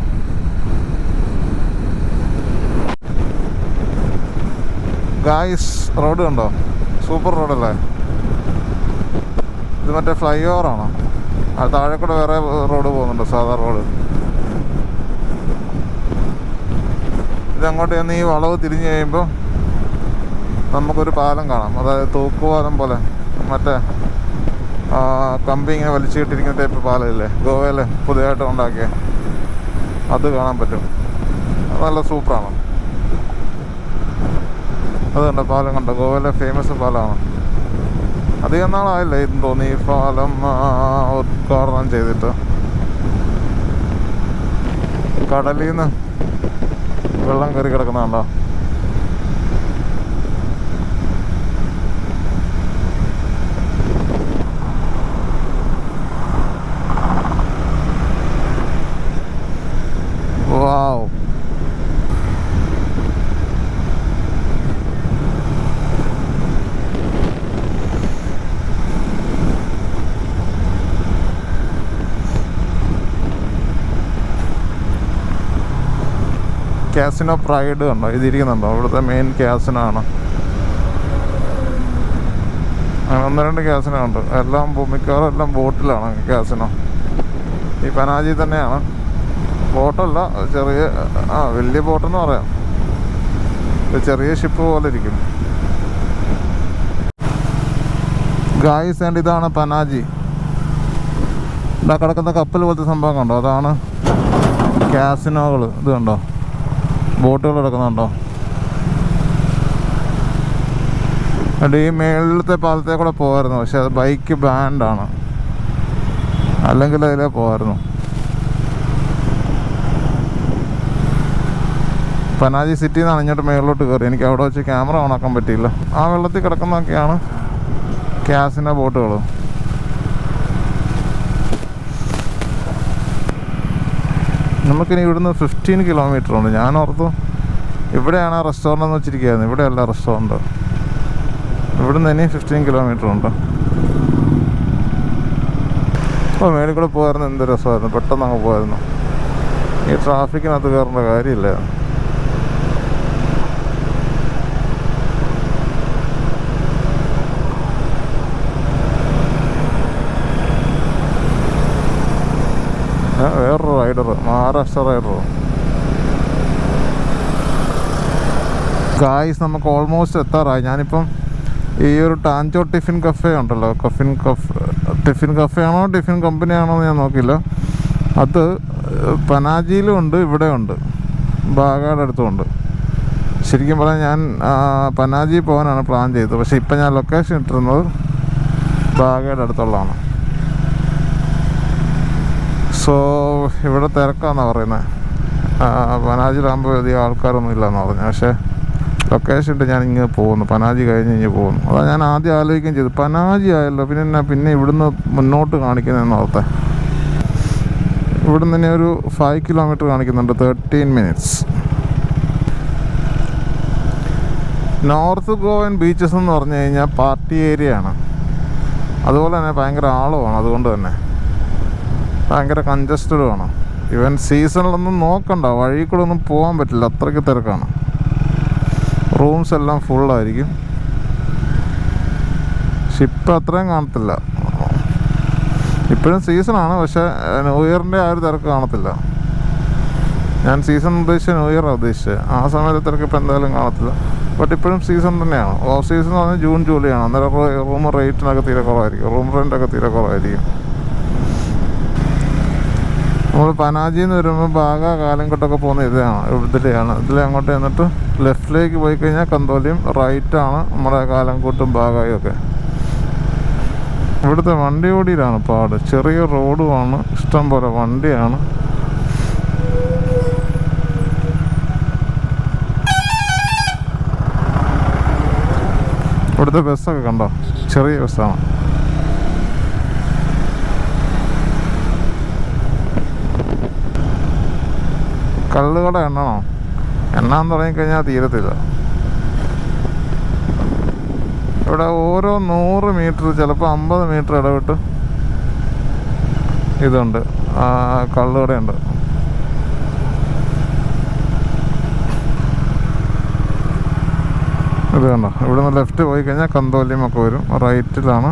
ഗായ്സ്, റോഡ് കണ്ടോ? സൂപ്പർ റോഡല്ലേ ഇത്? മറ്റേ ഫ്ലൈ ഓവറാണോ? അത് താഴെ കൂടെ വേറെ റോഡ് പോകുന്നുണ്ട്, സാധാ റോഡ്. ഇതങ്ങോട്ട് ചെന്ന് ഈ വളവ് തിരിഞ്ഞ് കഴിയുമ്പോൾ നമുക്കൊരു പാലം കാണാം. അതായത് തൂക്കുപാലം പോലെ, മറ്റേ കമ്പി ഇങ്ങനെ വലിച്ചു കിട്ടിയിരിക്കുന്ന ടൈപ്പ് പാലമില്ലേ, ഗോവയിൽ പുതിയതായിട്ട് ഉണ്ടാക്കിയ, അത് കാണാൻ പറ്റും. അത് നല്ല സൂപ്പറാണ്. അത് കണ്ടോ, പാലം കണ്ടോ? ഗോവയിലെ ഫേമസ് പാലമാണ്. അധികം നാളായില്ലേ ഇതെന്ന് തോന്നി ഈ പാലം ഉദ്ഘാടനം ചെയ്തിട്ട്. കടലിൽ നിന്ന് വെള്ളം കയറി കിടക്കുന്നുണ്ടോ? വാവ്, കാസിനോ പ്രൈഡ് കണ്ടോ? ഇതിരിക്കുന്നുണ്ടോ? ഇവിടുത്തെ മെയിൻ കാസിനോ ആണ്. അങ്ങനെ 1-2 കാസിനോ ഉണ്ട്. എല്ലാം മിക്കവാറും എല്ലാം ബോട്ടിലാണ് കാസിനോ. ഈ പനാജി തന്നെയാണ്. ബോട്ടല്ല, ചെറിയ വലിയ ബോട്ടെന്ന് പറയാം. ചെറിയ ഷിപ്പ് പോലെ ഇരിക്കും. ഗായ്സ്, ആൻഡ് ഇതാണ് പനാജി. ഇവിടെ കിടക്കുന്ന കപ്പൽ പോലത്തെ സംഭവം കണ്ടോ? അതാണ് കാസിനോകൾ. ഇത് കണ്ടോ, ബോട്ടുകൾ കിടക്കുന്നുണ്ടോ? അത് ഈ മേളിലത്തെ പാലത്തെ കൂടെ പോകായിരുന്നു, പക്ഷെ അത് ബൈക്ക് ബാൻഡാണ്, അല്ലെങ്കിൽ അതിലേ പോകായിരുന്നു. പനാജി സിറ്റിയിൽ നിന്നാണ് ഇങ്ങോട്ട് മേളിലോട്ട് കയറി. എനിക്ക് അവിടെ വെച്ച് ക്യാമറ ഓണാക്കാൻ പറ്റിയില്ല. ആ വെള്ളത്തിൽ കിടക്കുന്നതൊക്കെയാണ് കാസിനോ ബോട്ടുകൾ. നമുക്കിനി ഇവിടുന്ന് 15 കിലോമീറ്റർ ഉണ്ട്. ഞാൻ ഓർത്തു ഇവിടെയാണ് റെസ്റ്റോറൻ്റ് എന്ന് വെച്ചിരിക്കുകയായിരുന്നു. ഇവിടെയല്ല റെസ്റ്റോറൻറ്റ്. ഇവിടുന്ന് ഇനി 15 കിലോമീറ്റർ ഉണ്ട്. അപ്പോൾ മേളിൽ കൂടെ പോകായിരുന്നു. എന്ത് രസമായിരുന്നു, പെട്ടെന്ന് അങ്ങ് പോകായിരുന്നു. ഈ ട്രാഫിക്കിനകത്ത് കയറേണ്ട കാര്യമില്ല. വേറൊരു റൈഡർ, മഹാരാഷ്ട്ര റൈഡറോ. ഗായ്സ്, നമുക്ക് ഓൾമോസ്റ്റ് എത്താറായി. ഞാനിപ്പം ഈ ഒരു ടാൻജോ ടിഫിൻ കഫേ ഉണ്ടല്ലോ, ടിഫിൻ കഫേ ആണോ ടിഫിൻ കമ്പനി ആണോ എന്ന് ഞാൻ നോക്കിയില്ല. അത് പനാജിയിലും ഉണ്ട്, ഇവിടെ ഉണ്ട്, ബാഗയുടെ അടുത്തുമുണ്ട്. ശരിക്കും പറഞ്ഞാൽ ഞാൻ പനാജി പോകാനാണ് പ്ലാൻ ചെയ്തത്. പക്ഷേ ഇപ്പം ഞാൻ ലൊക്കേഷൻ ഇട്ടിരുന്നത് ബാഗയുടെ അടുത്തുള്ളതാണ്. സോ ഇവിടെ തിരക്കാന്നാണ് പറയുന്നത്. പനാജിയിലാകുമ്പോൾ അധികം ആൾക്കാരൊന്നും ഇല്ലയെന്ന് പറഞ്ഞു. പക്ഷേ ലൊക്കേഷൻ ഇട്ട് ഞാൻ ഇങ്ങനെ പോകുന്നു, പനാജി കഴിഞ്ഞ് ഇങ്ങനെ പോകുന്നു. അതാണ് ഞാൻ ആദ്യം ആലോചിക്കുകയും ചെയ്തു, പനാജി ആയല്ലോ, പിന്നെ ഇവിടുന്ന് മുന്നോട്ട് കാണിക്കുന്നതെന്ന് ഓർത്തെ. ഇവിടുന്ന് തന്നെ ഒരു 5 കിലോമീറ്റർ കാണിക്കുന്നുണ്ട്, 13 മിനിറ്റ്സ്. നോർത്ത് ഗോവൻ ബീച്ചസ് എന്ന് പറഞ്ഞു കഴിഞ്ഞാൽ പാർട്ടി ഏരിയ ആണ്. അതുപോലെ തന്നെ ഭയങ്കര ആളമാണ്. അതുകൊണ്ട് തന്നെ ഭയങ്കര കൺജസ്റ്റഡുമാണ്. ഇവൻ സീസണിലൊന്നും നോക്കണ്ട, വഴി കൂടെ ഒന്നും പോകാൻ പറ്റില്ല, അത്രയ്ക്ക് തിരക്കാണ്. റൂംസ് എല്ലാം ഫുള്ളായിരിക്കും. ഷിപ്പ് അത്രയും കാണത്തില്ല. ഇപ്പോഴും സീസണാണ്, പക്ഷേ ന്യൂ ഇയറിൻ്റെ ആ ഒരു തിരക്ക് കാണത്തില്ല. ഞാൻ സീസൺ ഉദ്ദേശിച്ച ന്യൂ ഇയറാണ് ഉദ്ദേശിച്ചത്. ആ സമയത്ത് തിരക്ക് ഇപ്പോൾ എന്തായാലും കാണത്തില്ല. ബട്ട് ഇപ്പോഴും സീസൺ തന്നെയാണ്. ഓഫ് സീസൺ എന്ന് പറഞ്ഞാൽ ജൂൺ ജൂലൈ ആണ്. അന്നേരം റൂം റേറ്റിനൊക്കെ തീരെ കുറവായിരിക്കും, റൂം റെൻ്റൊക്കെ തീരെ കുറവായിരിക്കും. നമ്മൾ പനാജിയിൽ നിന്ന് വരുമ്പോൾ ബാഗ കാലംകൊട്ടൊക്കെ പോകുന്ന ഇതിലെയാണ്. അങ്ങോട്ട് ചെന്നിട്ട് ലെഫ്റ്റിലേക്ക് പോയി കഴിഞ്ഞാൽ കന്തോലിയും, റൈറ്റാണ് നമ്മുടെ കാലംകൂട്ടും ബാഗായും ഒക്കെ. ഇവിടുത്തെ വണ്ടി ഓടിയിലാണ് പാട്. ചെറിയ റോഡുമാണ്, ഇഷ്ടം പോലെ വണ്ടിയാണ്. ഇവിടുത്തെ ബസ്സൊക്കെ കണ്ടോ, ചെറിയ ബസ്സാണ്. കള്ളുകട എണ്ണണോ? എണ്ണാൻ തുടങ്ങിക്കഴിഞ്ഞാൽ തീരത്തില്ല. ഇവിടെ ഓരോ 100 മീറ്റർ ചിലപ്പോൾ 50 മീറ്റർ ഇടവിട്ട് ഇതുണ്ട്, കള്ളുകടയുണ്ട്. ഇത് കണ്ടോ, ഇവിടെ നിന്ന് ലെഫ്റ്റ് പോയി കഴിഞ്ഞാൽ കന്തോലിമൊക്കെ വരും. റൈറ്റിലാണ്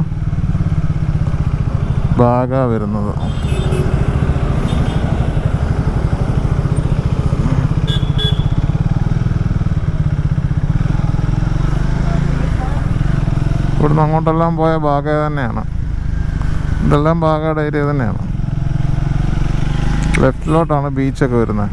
ബാഗ വരുന്നത്. ഇവിടുന്ന് അങ്ങോട്ടെല്ലാം പോയ ബാഗ തന്നെയാണ്. ഇതെല്ലാം ബാഗയുടെ ഏരിയ തന്നെയാണ്. ലെഫ്റ്റിലോട്ടാണ് ബീച്ചൊക്കെ വരുന്നത്.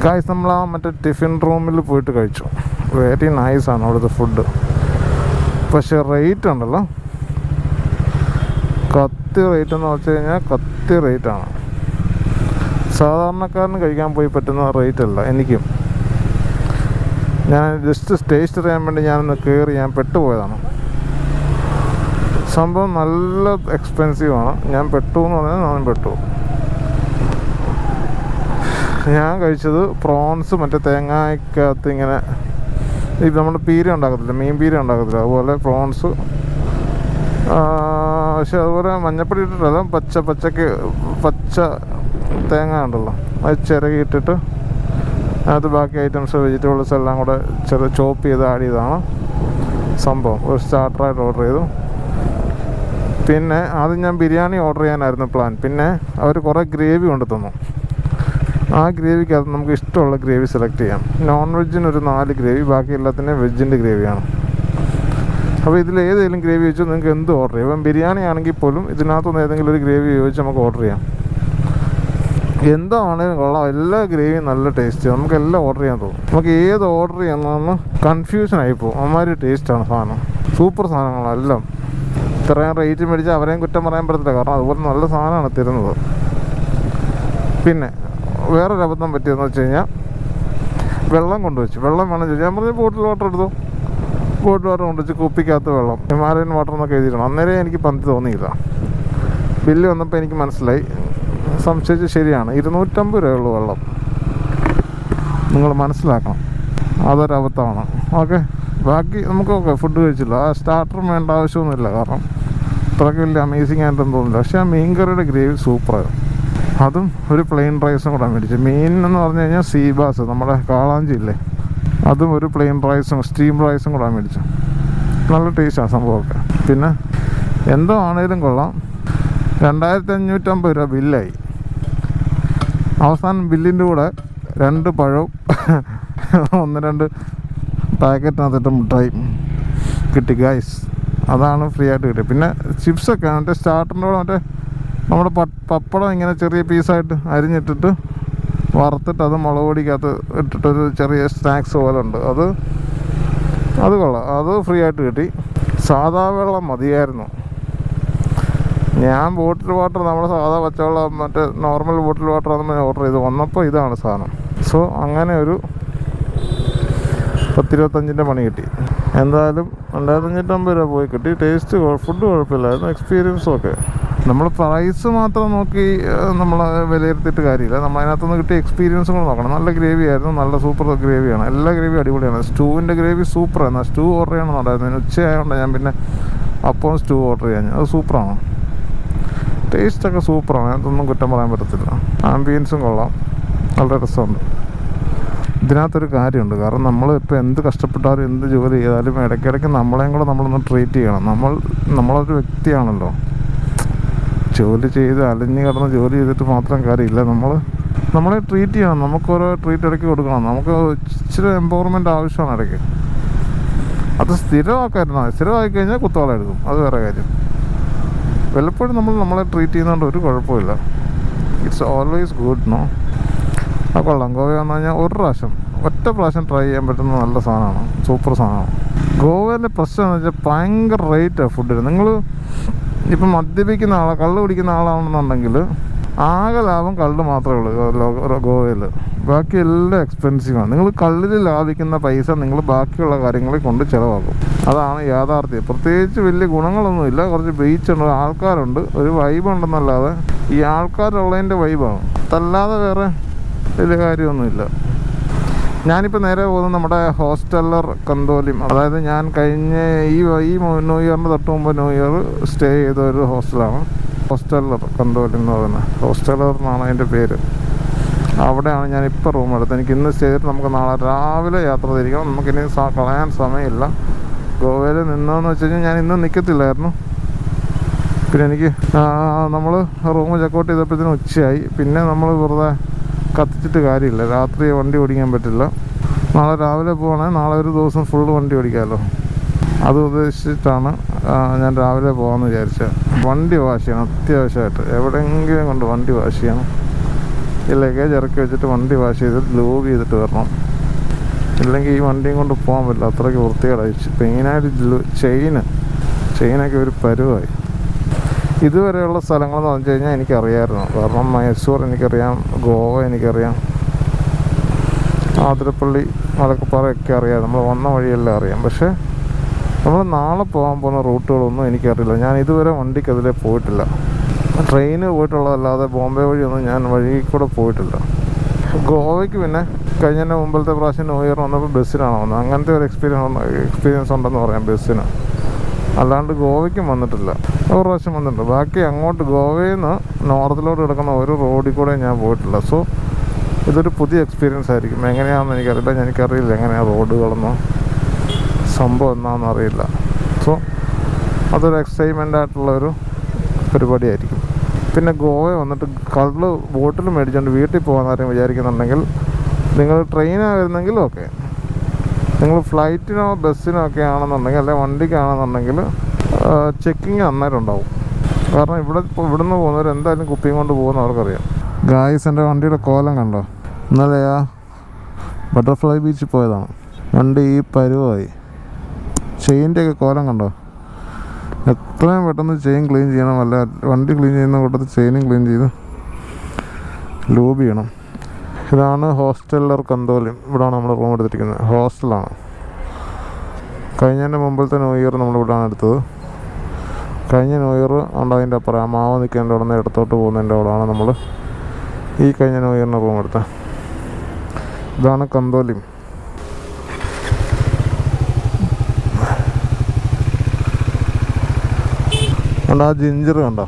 ഗായ്സ്, നമ്മൾ ആ മറ്റേ ടിഫിൻ റൂമിൽ പോയിട്ട് കഴിച്ചു. വെരി നൈസാണ് അവിടുത്തെ ഫുഡ്. പക്ഷേ റേറ്റ് ഉണ്ടല്ലോ, കത്തി റേറ്റ് എന്ന് വെച്ച് കഴിഞ്ഞാൽ കത്തി റേറ്റാണ്. സാധാരണക്കാരന് കഴിക്കാൻ പോയി പറ്റുന്ന റേറ്റ് അല്ല. എനിക്കും ഞാൻ ജസ്റ്റ് ടേസ്റ്റ് അറിയാൻ വേണ്ടി ഞാനൊന്ന് കയറി ഞാൻ പെട്ടുപോയതാണ്. സംഭവം നല്ല എക്സ്പെൻസീവാണ്. ഞാൻ പെട്ടു എന്ന് പറഞ്ഞാൽ ഞാൻ പെട്ടു. ഞാൻ കഴിച്ചത് പ്രോൺസ് മറ്റേ തേങ്ങയ്ക്കകത്ത് ഇങ്ങനെ ഇത് നമ്മൾ പീര ഉണ്ടാക്കത്തില്ല, മീൻ പീര ഉണ്ടാക്കത്തില്ല, അതുപോലെ പ്രോൺസ്. പക്ഷെ അതുപോലെ മഞ്ഞപ്പൊടി ഇട്ടിട്ടല്ല, പച്ച തേങ്ങ ഉണ്ടല്ലോ, അത് ചിരകിയിട്ടിട്ട് അതിനകത്ത് ബാക്കി ഐറ്റംസ് വെജിറ്റബിൾസ് എല്ലാം കൂടെ ചോപ്പ് ചെയ്ത് ആഡ് ചെയ്താണ് സംഭവം. ഒരു സ്റ്റാർട്ടറായിട്ട് ഓർഡർ ചെയ്തു. പിന്നെ ആദ്യം ഞാൻ ബിരിയാണി ഓർഡർ ചെയ്യാനായിരുന്നു പ്ലാൻ. പിന്നെ അവർ കുറേ ഗ്രേവി കൊണ്ട് തന്നു. ആ ഗ്രേവിക്കകത്ത് നമുക്ക് ഇഷ്ടമുള്ള ഗ്രേവി സെലക്ട് ചെയ്യാം. നോൺ വെജിനൊരു 4 ഗ്രേവി, ബാക്കി എല്ലാത്തിനും വെജിൻ്റെ ഗ്രേവിയാണ്. അപ്പോൾ ഇതിൽ ഏതെങ്കിലും ഗ്രേവി വെച്ച് നിങ്ങൾക്ക് എന്ത് ഓർഡർ ചെയ്യാം. ഇപ്പം ബിരിയാണി ആണെങ്കിൽ പോലും ഇതിനകത്തുനിന്ന് ഏതെങ്കിലും ഒരു ഗ്രേവി ചോദിച്ച് നമുക്ക് ഓർഡർ ചെയ്യാം. എന്താണെങ്കിലും കൊള്ളാം, എല്ലാ ഗ്രേവിയും നല്ല ടേസ്റ്റ്. നമുക്ക് എല്ലാം ഓർഡർ ചെയ്യാൻ തോന്നും. നമുക്ക് ഏത് ഓർഡർ ചെയ്യാമെന്ന് കൺഫ്യൂഷൻ ആയിപ്പോവും. അമ്മാതിരി ടേസ്റ്റാണ് സാധനം. സൂപ്പർ സാധനങ്ങളെല്ലാം. ഇത്രയും റേറ്റ് മേടിച്ചാൽ അവരെയും കുറ്റം പറയാൻ പറ്റത്തില്ല, കാരണം അതുപോലെ നല്ല സാധനമാണ് തരുന്നത്. പിന്നെ വേറൊരു അബദ്ധം പറ്റിയെന്ന് വെച്ച് കഴിഞ്ഞാൽ വെള്ളം കൊണ്ടുവച്ചു. വെള്ളം വേണം ചോദിച്ചു. ഞാൻ പറഞ്ഞ് ബോട്ടിൽ വാട്ടർ എടുത്തു. ബോട്ടിൽ വാട്ടർ കൊണ്ടുവച്ച് കുപ്പിക്കകത്ത് വെള്ളം, ഹിമാലയൻ വാട്ടർ എന്നൊക്കെ എഴുതിയിട്ടുണ്ട്. അന്നേരം എനിക്ക് പന്തി തോന്നിയില്ല. ബില്ല് വന്നപ്പോൾ എനിക്ക് മനസ്സിലായി, സംശയിച്ച് ശരിയാണ്. 250 രൂപയുള്ളൂ വെള്ളം. നിങ്ങൾ മനസ്സിലാക്കണം, അതൊരബദ്ധമാണ്. ഓക്കെ, ബാക്കി നമുക്ക് ഫുഡ് കഴിച്ചില്ല. ആ സ്റ്റാർട്ടറും വേണ്ട ആവശ്യമൊന്നുമില്ല, കാരണം അത്രയ്ക്ക് വലിയ അമേസിങ് ആയിട്ടൊന്നും തോന്നില്ല. പക്ഷേ ആ മീൻ കറിയുടെ ഗ്രേവി സൂപ്പറായിരുന്നു. അതും ഒരു പ്ലെയിൻ റൈസും കൂടെ മേടിച്ചു. മീൻ എന്ന് പറഞ്ഞു കഴിഞ്ഞാൽ സീബാസ്, നമ്മുടെ കാളാഞ്ചിയില്ലേ, അതും ഒരു പ്ലെയിൻ റൈസും സ്റ്റീം റൈസും കൂടെ മേടിച്ചു. നല്ല ടേസ്റ്റാണ് സംഭവമൊക്കെ. പിന്നെ എന്തോ ആണേലും കൊള്ളാം. 2550 രൂപ ബില്ലായി. അവസാനം ബില്ലിൻ്റെ കൂടെ 2 പഴവും 1-2 പാക്കറ്റിനകത്തിട്ട് മുട്ടായി കിട്ടി ഗൈസ്. അതാണ് ഫ്രീ ആയിട്ട് കിട്ടിയത്. പിന്നെ ചിപ്സൊക്കെ മറ്റേ സ്റ്റാർട്ടറിൻ്റെ കൂടെ മറ്റേ നമ്മുടെ പപ്പടം ഇങ്ങനെ ചെറിയ പീസായിട്ട് അരിഞ്ഞിട്ടിട്ട് വറുത്തിട്ട് അത് മുളക് പൊടിക്കകത്ത് ഇട്ടിട്ടൊരു ചെറിയ സ്നാക്സ് പോലെ ഉണ്ട്. അത് കൊള്ളാം, അത് ഫ്രീ ആയിട്ട് കിട്ടി. സാധാ വെള്ളം മതിയായിരുന്നു. ഞാൻ ബോട്ടിൽ വാട്ടർ, നമ്മുടെ സാധാ പച്ചവെള്ളം മറ്റേ നോർമൽ ബോട്ടിൽ വാട്ടർ ആണെന്ന് ഓർഡർ ചെയ്ത് വന്നപ്പോൾ ഇതാണ് സാധനം. സോ അങ്ങനെ ഒരു 10-25ൻ്റെ പണി കിട്ടി. എന്തായാലും 2550 രൂപ പോയി കിട്ടി. ടേസ്റ്റ് ഫുഡ് കുഴപ്പമില്ലായിരുന്നു. എക്സ്പീരിയൻസും ഒക്കെ. നമ്മൾ പ്രൈസ് മാത്രം നോക്കി നമ്മൾ വിലയിരുത്തിയിട്ട് കാര്യമില്ല. നമ്മൾ അതിനകത്തുനിന്ന് കിട്ടിയ എക്സ്പീരിയൻസും കൂടെ നോക്കണം. നല്ല ഗ്രേവി ആയിരുന്നു, നല്ല സൂപ്പർ ഗ്രേവിയാണ്. എല്ലാ ഗ്രേവിയും അടിപൊളിയാണ്. സ്റ്റൂവിൻ്റെ ഗ്രേവി സൂപ്പറായിരുന്നു. സ്റ്റൂ ഓർഡർ ചെയ്യണമെന്നുണ്ടായിരുന്നു. ഉച്ചയായതുകൊണ്ട് ഞാൻ പിന്നെ അപ്പം സ്റ്റൂ ഓർഡർ ചെയ്യാൻ. അത് സൂപ്പറാണ്. ടേസ്റ്റൊക്കെ സൂപ്പറാണ്. അതൊന്നും കുറ്റം പറയാൻ പറ്റത്തില്ല. ആംബിയൻസും കൊള്ളാം, നല്ല രസമുണ്ട്. ഇതിനകത്തൊരു കാര്യമുണ്ട്, കാരണം നമ്മൾ ഇപ്പോൾ എന്ത് കഷ്ടപ്പെട്ടാലും എന്ത് ജോലി ചെയ്താലും ഇടയ്ക്കിടയ്ക്ക് നമ്മളെയും കൂടെ നമ്മളൊന്ന് ട്രീറ്റ് ചെയ്യണം. നമ്മളൊരു വ്യക്തിയാണല്ലോ. ജോലി ചെയ്ത് അലഞ്ഞ് കിടന്ന് ജോലി ചെയ്തിട്ട് മാത്രം കാര്യമില്ല. നമ്മളെ ട്രീറ്റ് ചെയ്യണം. നമുക്കോരോ ട്രീറ്റ് ഇടയ്ക്ക് കൊടുക്കണം. നമുക്ക് ഇച്ചിരി എംപവർമെൻറ്റ് ആവശ്യമാണ് ഇടയ്ക്ക്. അത് സ്ഥിരമാക്കായിരുന്നു. സ്ഥിരമായി കഴിഞ്ഞാൽ കുത്തോളം എടുക്കും, അത് വേറെ കാര്യം. വല്ലപ്പോഴും നമ്മളെ ട്രീറ്റ് ചെയ്യുന്നതുകൊണ്ട് ഒരു കുഴപ്പമില്ല. It's always good, no? ആ കൊള്ളാം. ഗോവ വന്നു കഴിഞ്ഞാൽ ഒറ്റ പ്രാവശ്യം ട്രൈ ചെയ്യാൻ പറ്റുന്ന നല്ല സാധനമാണ്, സൂപ്പർ സാധനമാണ്. ഗോവയിലെ പ്രശ്നം എന്ന് വെച്ചാൽ ഭയങ്കര റേറ്റാണ് ഫുഡിന്. നിങ്ങൾ ഇപ്പം മദ്യപിക്കുന്ന കള്ള് കുടിക്കുന്ന ആളാണെന്നുണ്ടെങ്കിൽ ആകെ ലാഭം കള്ള് മാത്രമേ ഉള്ളൂ ഗോവയിൽ. ബാക്കി എല്ലാം എക്സ്പെൻസീവാണ്. നിങ്ങൾ കള്ളിൽ ലാഭിക്കുന്ന പൈസ നിങ്ങൾ ബാക്കിയുള്ള കാര്യങ്ങളിൽ കൊണ്ട് ചിലവാക്കും. അതാണ് യാഥാർത്ഥ്യം. പ്രത്യേകിച്ച് വലിയ ഗുണങ്ങളൊന്നുമില്ല. കുറച്ച് ബീച്ചുണ്ട്, ആൾക്കാരുണ്ട്, ഒരു വൈബ് ഉണ്ടെന്നല്ലാതെ ഈ ആൾക്കാരുള്ളതിൻ്റെ വൈബാണ്. അതല്ലാതെ വേറെ വലിയ കാര്യമൊന്നുമില്ല. ഞാനിപ്പോൾ നേരെ പോകുന്നത് നമ്മുടെ ഹോസ്റ്റലർ കന്തോലിം. അതായത് ഞാൻ കഴിഞ്ഞ ഈ ന്യൂ ഇയറിന് തൊട്ട് മുമ്പ് ന്യൂ ഇയർ സ്റ്റേ ചെയ്ത ഒരു ഹോസ്റ്റലാണ് ഹോസ്റ്റലർ കന്തോലിം എന്ന് പറയുന്നത്. ഹോസ്റ്റലർ എന്നാണ് അതിൻ്റെ പേര്. അവിടെയാണ് ഞാനിപ്പോൾ റൂം എടുത്തത്. എനിക്ക് ഇന്ന് സ്റ്റേ ചെയ്തിട്ട് നമുക്ക് നാളെ രാവിലെ യാത്ര തിരിക്കണം. നമുക്കിനി കളയാൻ സമയമില്ല. ഗോവയിൽ നിന്നതെന്ന് വെച്ച് കഴിഞ്ഞാൽ ഞാൻ ഇന്ന് നിൽക്കത്തില്ലായിരുന്നു. പിന്നെ എനിക്ക് നമ്മൾ റൂം ചെക്കൗട്ട് ചെയ്തപ്പോഴത്തേനും ഉച്ചയായി. പിന്നെ നമ്മൾ വെറുതെ കത്തിച്ചിട്ട് കാര്യമില്ല. രാത്രി വണ്ടി ഓടിക്കാൻ പറ്റില്ല. നാളെ രാവിലെ പോകണേ, നാളെ ഒരു ദിവസം ഫുള്ള് വണ്ടി ഓടിക്കാമല്ലോ. അത് ഉദ്ദേശിച്ചിട്ടാണ് ഞാൻ രാവിലെ പോകാമെന്ന് വിചാരിച്ചത്. വണ്ടി വാഷ് ചെയ്യണം അത്യാവശ്യമായിട്ട്. എവിടെയെങ്കിലും കൊണ്ട് വണ്ടി വാഷ് ചെയ്യണം. ഈ ലഗേജ് ഇറക്കി വെച്ചിട്ട് വണ്ടി വാഷ് ചെയ്തിട്ട് ലോബ് ചെയ്തിട്ട് വരണം. ഇല്ലെങ്കിൽ ഈ വണ്ടിയും കൊണ്ട് പോകാൻ പറ്റില്ല. അത്രയ്ക്ക് വൃത്തികേടായി. മെയിനായിട്ട് ചെയിനൊക്കെ ഒരു പരുവായി. ഇതുവരെയുള്ള സ്ഥലങ്ങളെന്ന് പറഞ്ഞു കഴിഞ്ഞാൽ എനിക്കറിയാമായിരുന്നു. കാരണം മൈസൂർ എനിക്കറിയാം, ഗോവ എനിക്കറിയാം, ആതിരപ്പള്ളി, മലക്കപ്പാറയൊക്കെ അറിയാം. നമ്മൾ വന്ന വഴിയെല്ലാം അറിയാം. പക്ഷേ നമ്മൾ നാളെ പോകാൻ പോകുന്ന റൂട്ടുകളൊന്നും എനിക്കറിയില്ല. ഞാൻ ഇതുവരെ വണ്ടിക്കതിലേ പോയിട്ടില്ല. ട്രെയിന് പോയിട്ടുള്ളതല്ലാതെ ബോംബെ വഴിയൊന്നും ഞാൻ വഴി കൂടെ പോയിട്ടില്ല. ഗോവയ്ക്ക് പിന്നെ കഴിഞ്ഞ മുമ്പത്തെ പ്രാവശ്യം ന്യൂ ഇയർ വന്നപ്പോൾ ബസ്സിനാണ് വന്നത്. അങ്ങനത്തെ ഒരു എക്സ്പീരിയൻസ് ഉണ്ടെന്ന് പറയാം ബസ്സിന്. അല്ലാണ്ട് ഗോവയ്ക്കും വന്നിട്ടില്ല. ഒരു പ്രാവശ്യം വന്നിട്ടുണ്ട്. ബാക്കി അങ്ങോട്ട് ഗോവയിൽ നിന്ന് നോർത്തിലോട്ട് കിടക്കുന്ന ഒരു റോഡിൽ കൂടെ ഞാൻ പോയിട്ടില്ല. സോ ഇതൊരു പുതിയ എക്സ്പീരിയൻസ് ആയിരിക്കും. എങ്ങനെയാണെന്ന് എനിക്കറിയില്ല. എനിക്കറിയില്ല എങ്ങനെയാണ് റോഡുകളെന്നോ സംഭവം എന്നാണെന്ന് അറിയില്ല. സോ അതൊരു എക്സൈറ്റ്മെൻ്റ് ആയിട്ടുള്ളൊരു പരിപാടിയായിരിക്കും. പിന്നെ ഗോവ വന്നിട്ട് കള്ള് ബോട്ടിൽ മേടിച്ചുകൊണ്ട് വീട്ടിൽ പോകാൻ വിചാരിക്കുന്നുണ്ടെങ്കിൽ, നിങ്ങൾ ട്രെയിനാണ് വരുന്നെങ്കിൽ ഓക്കെ. നിങ്ങൾ ഫ്ലൈറ്റിനോ ബസ്സിനോ ഒക്കെ ആണെന്നുണ്ടെങ്കിൽ, അല്ലെങ്കിൽ വണ്ടിക്കാണെന്നുണ്ടെങ്കിൽ ചെക്കിങ് അന്നേരം ഉണ്ടാവും. കാരണം ഇവിടുന്ന് പോകുന്നവർ എന്തായാലും കുപ്പിയും കൊണ്ട് പോകുന്നവർക്കറിയാം. ഗായ്സ്, എൻ്റെ വണ്ടിയുടെ കോലം കണ്ടോ? ഇന്നലെ ആ ബട്ടർഫ്ലൈ ബീച്ചിൽ പോയതാണ്. വണ്ടി ഈ പരുവായി. ചെയിൻ്റെയൊക്കെ കോലം കണ്ടോ? എത്രയും പെട്ടെന്ന് ചെയിൻ ക്ലീൻ ചെയ്യണം. അല്ല, വണ്ടി ക്ലീൻ ചെയ്യുന്ന കൂട്ടത്തിൽ ചെയിനും ക്ലീൻ ചെയ്ത് ലൂബ് ചെയ്യണം. ഇതാണ് ഹോസ്റ്റലർ കന്തോലിം. ഇവിടെയാണ് നമ്മൾ റൂം എടുത്തിരിക്കുന്നത്. ഹോസ്റ്റലാണ്. കഴിഞ്ഞതിൻ്റെ മുമ്പിലത്തെ ന്യൂ ഇയർ നമ്മളിവിടെയാണ് എടുത്തത്. കഴിഞ്ഞ ന്യൂ ഇയർ ഉണ്ട് അതിൻ്റെ അപ്പുറം ആ മാവ് നിൽക്കേണ്ട അവിടെ നിന്ന് ഇടത്തോട്ട് പോകുന്നതിൻ്റെ അവിടെയാണ് നമ്മൾ ഈ കഴിഞ്ഞ ന്യൂ ഇയറിന് റൂം എടുത്തത്. ഇതാണ് കന്തോലിം. ഉണ്ട് ആ ജിഞ്ചർ കണ്ടോ?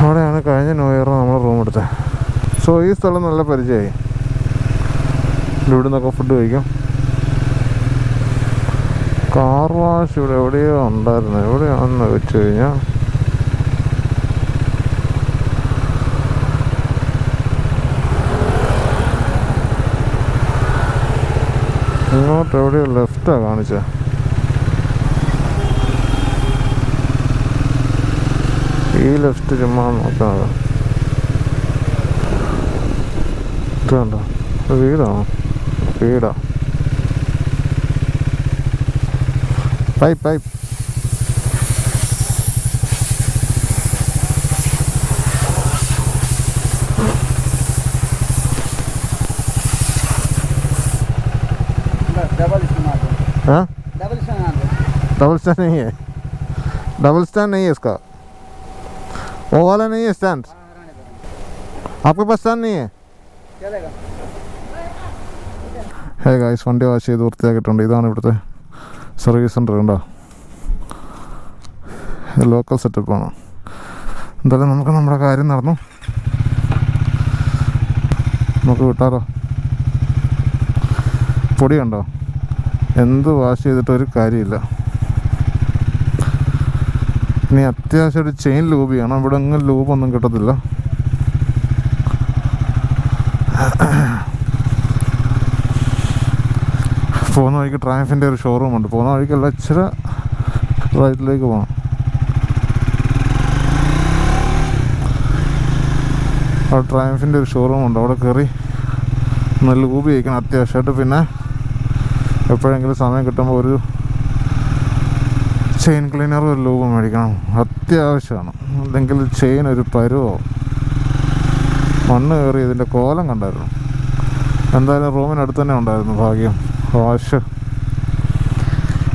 അവിടെയാണ് കഴിഞ്ഞ ന്യൂ ഇയറിന് നമ്മൾ റൂം എടുത്തത്. സോ ഈ സ്ഥലം നല്ല പരിചയമായി. ഇവിടെ നിന്നൊക്കെ ഫുഡ് കഴിക്കാം. കാർ വാഷ് ഇവിടെ എവിടെയോ ഉണ്ടായിരുന്നു. എവിടെയാണെന്ന് വെച്ച് കഴിഞ്ഞാൽ ഇങ്ങോട്ട് എവിടെയോ ലെഫ്റ്റാണ് കാണിച്ചത്. ഈ ലെഫ്റ്റ് ചുമ്മാ നോക്കുന്നത്. ഇതുണ്ടോ? വീടാണോ? വീടാ. പൈപ്പ് हाँ? डबल स्टैंड नहीं है। डबल स्टैंड नहीं है इसका। वो वाला नहीं है स्टैंड। आपके पास स्टैंड नहीं है? ഹേ ഗായ്സ്, വണ്ടി വാഷ് ചെയ്ത് വൃത്തിയാക്കിയിട്ടുണ്ട്. ഇതാണ് ഇവിടുത്തെ സർവീസ് സെൻ്റർ. കണ്ടോ? ലോക്കൽ സെറ്റപ്പാണ്. എന്തായാലും നമുക്ക് നമ്മുടെ കാര്യം നടന്നു. നമുക്ക് വിട്ടാലോ? പൊടി കണ്ടോ? എന്ത് വാഷ് ചെയ്തിട്ട് ഒരു കാര്യമില്ല. ഇനി അത്യാവശ്യം ഒരു ചെയിൻ ലൂബ് ചെയ്യണം. ഇവിടെ എങ്ങും ലൂബൊന്നും കിട്ടത്തില്ല. പോകുന്ന വഴിക്ക് ട്രയംഫിൻ്റെ ഒരു ഷോറൂം ഉണ്ട്. പോകുന്ന വഴിക്കല്ല, ഇച്ചിരി റൈറ്റിലേക്ക് പോകണം. അവിടെ ട്രയംഫിൻ്റെ ഒരു ഷോറൂം ഉണ്ട്. അവിടെ കയറി ഒന്ന് ലൂബ് ചെയ്യിക്കണം അത്യാവശ്യമായിട്ട്. പിന്നെ എപ്പോഴെങ്കിലും സമയം കിട്ടുമ്പോൾ ഒരു ചെയിൻ ക്ലീനറും ഒരു ലൂബും മേടിക്കണം. അത്യാവശ്യമാണ്. അല്ലെങ്കിൽ ചെയിൻ ഒരു പരുവോ. മണ്ണ് കയറി ഇതിൻ്റെ കോലം കണ്ടായിരുന്നു. എന്തായാലും റൂമിനടുത്ത് തന്നെ ഉണ്ടായിരുന്നു, ഭാഗ്യം. വാഷ്.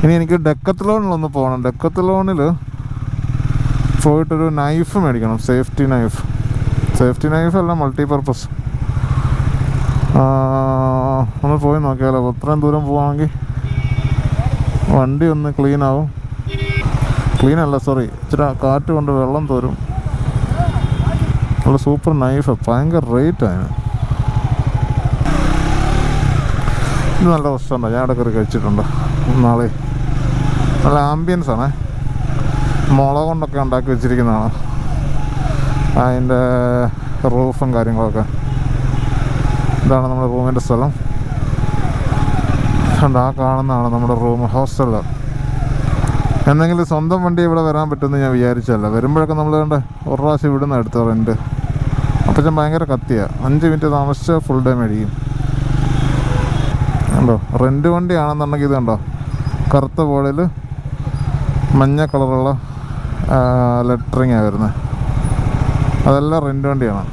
ഇനി എനിക്ക് ഡെക്കത്ത്ലോണിലൊന്ന് പോകണം. ഡെക്കത്ത്ലോണിൽ പോയിട്ടൊരു നൈഫ് മേടിക്കണം, സേഫ്റ്റി നൈഫ് അല്ല, മൾട്ടിപർപ്പസ്. ഒന്ന് പോയി നോക്കിയാലോ. അത്രയും ദൂരം പോവാണെങ്കിൽ വണ്ടി ഒന്ന് ക്ലീനാവും. ക്ലീനല്ല, സോറി, ഇച്ചിരി കാറ്റ് കൊണ്ട് വെള്ളം തോരും. നല്ല സൂപ്പർ നൈഫ്, ഭയങ്കര റേറ്റാണ്. ഇത് നല്ല റെസ്റ്റോറൻറ്റാണ്, ഞാൻ ഇവിടെ കയറി കഴിച്ചിട്ടുണ്ട് നാളെ. നല്ല ആംബിയൻസ് ആണ്, മുള കൊണ്ടൊക്കെ ഉണ്ടാക്കി വെച്ചിരിക്കുന്നതാണ് അതിൻ്റെ റൂഫും കാര്യങ്ങളൊക്കെ. ഇതാണ് നമ്മുടെ റൂമിൻ്റെ സ്ഥലം. ആ കാണുന്നതാണ് നമ്മുടെ റൂം, ഹോസ്റ്റല്. എന്തെങ്കിലും സ്വന്തം വണ്ടി ഇവിടെ വരാൻ പറ്റുമെന്ന് ഞാൻ വിചാരിച്ചല്ല. വരുമ്പോഴൊക്കെ നമ്മൾ വേണ്ട ഒരു പ്രാവശ്യം ഇവിടുന്ന് എടുത്ത റെൻറ്റ്. അപ്പം ഞാൻ ഭയങ്കര കത്തിയാണ്, 5 മിനിറ്റ് താമസിച്ച് ഫുൾ ഡേ മേടിക്കും. കണ്ടോ, റെൻറ്റ് വണ്ടിയാണെന്നുണ്ടെങ്കിൽ ഇത് കണ്ടോ, കറുത്ത ബോർഡിൽ മഞ്ഞ കളറുള്ള ലെറ്ററിങ്ങാണ് വരുന്നത്. അതെല്ലാം റെൻറ്റ് വണ്ടിയാണ്.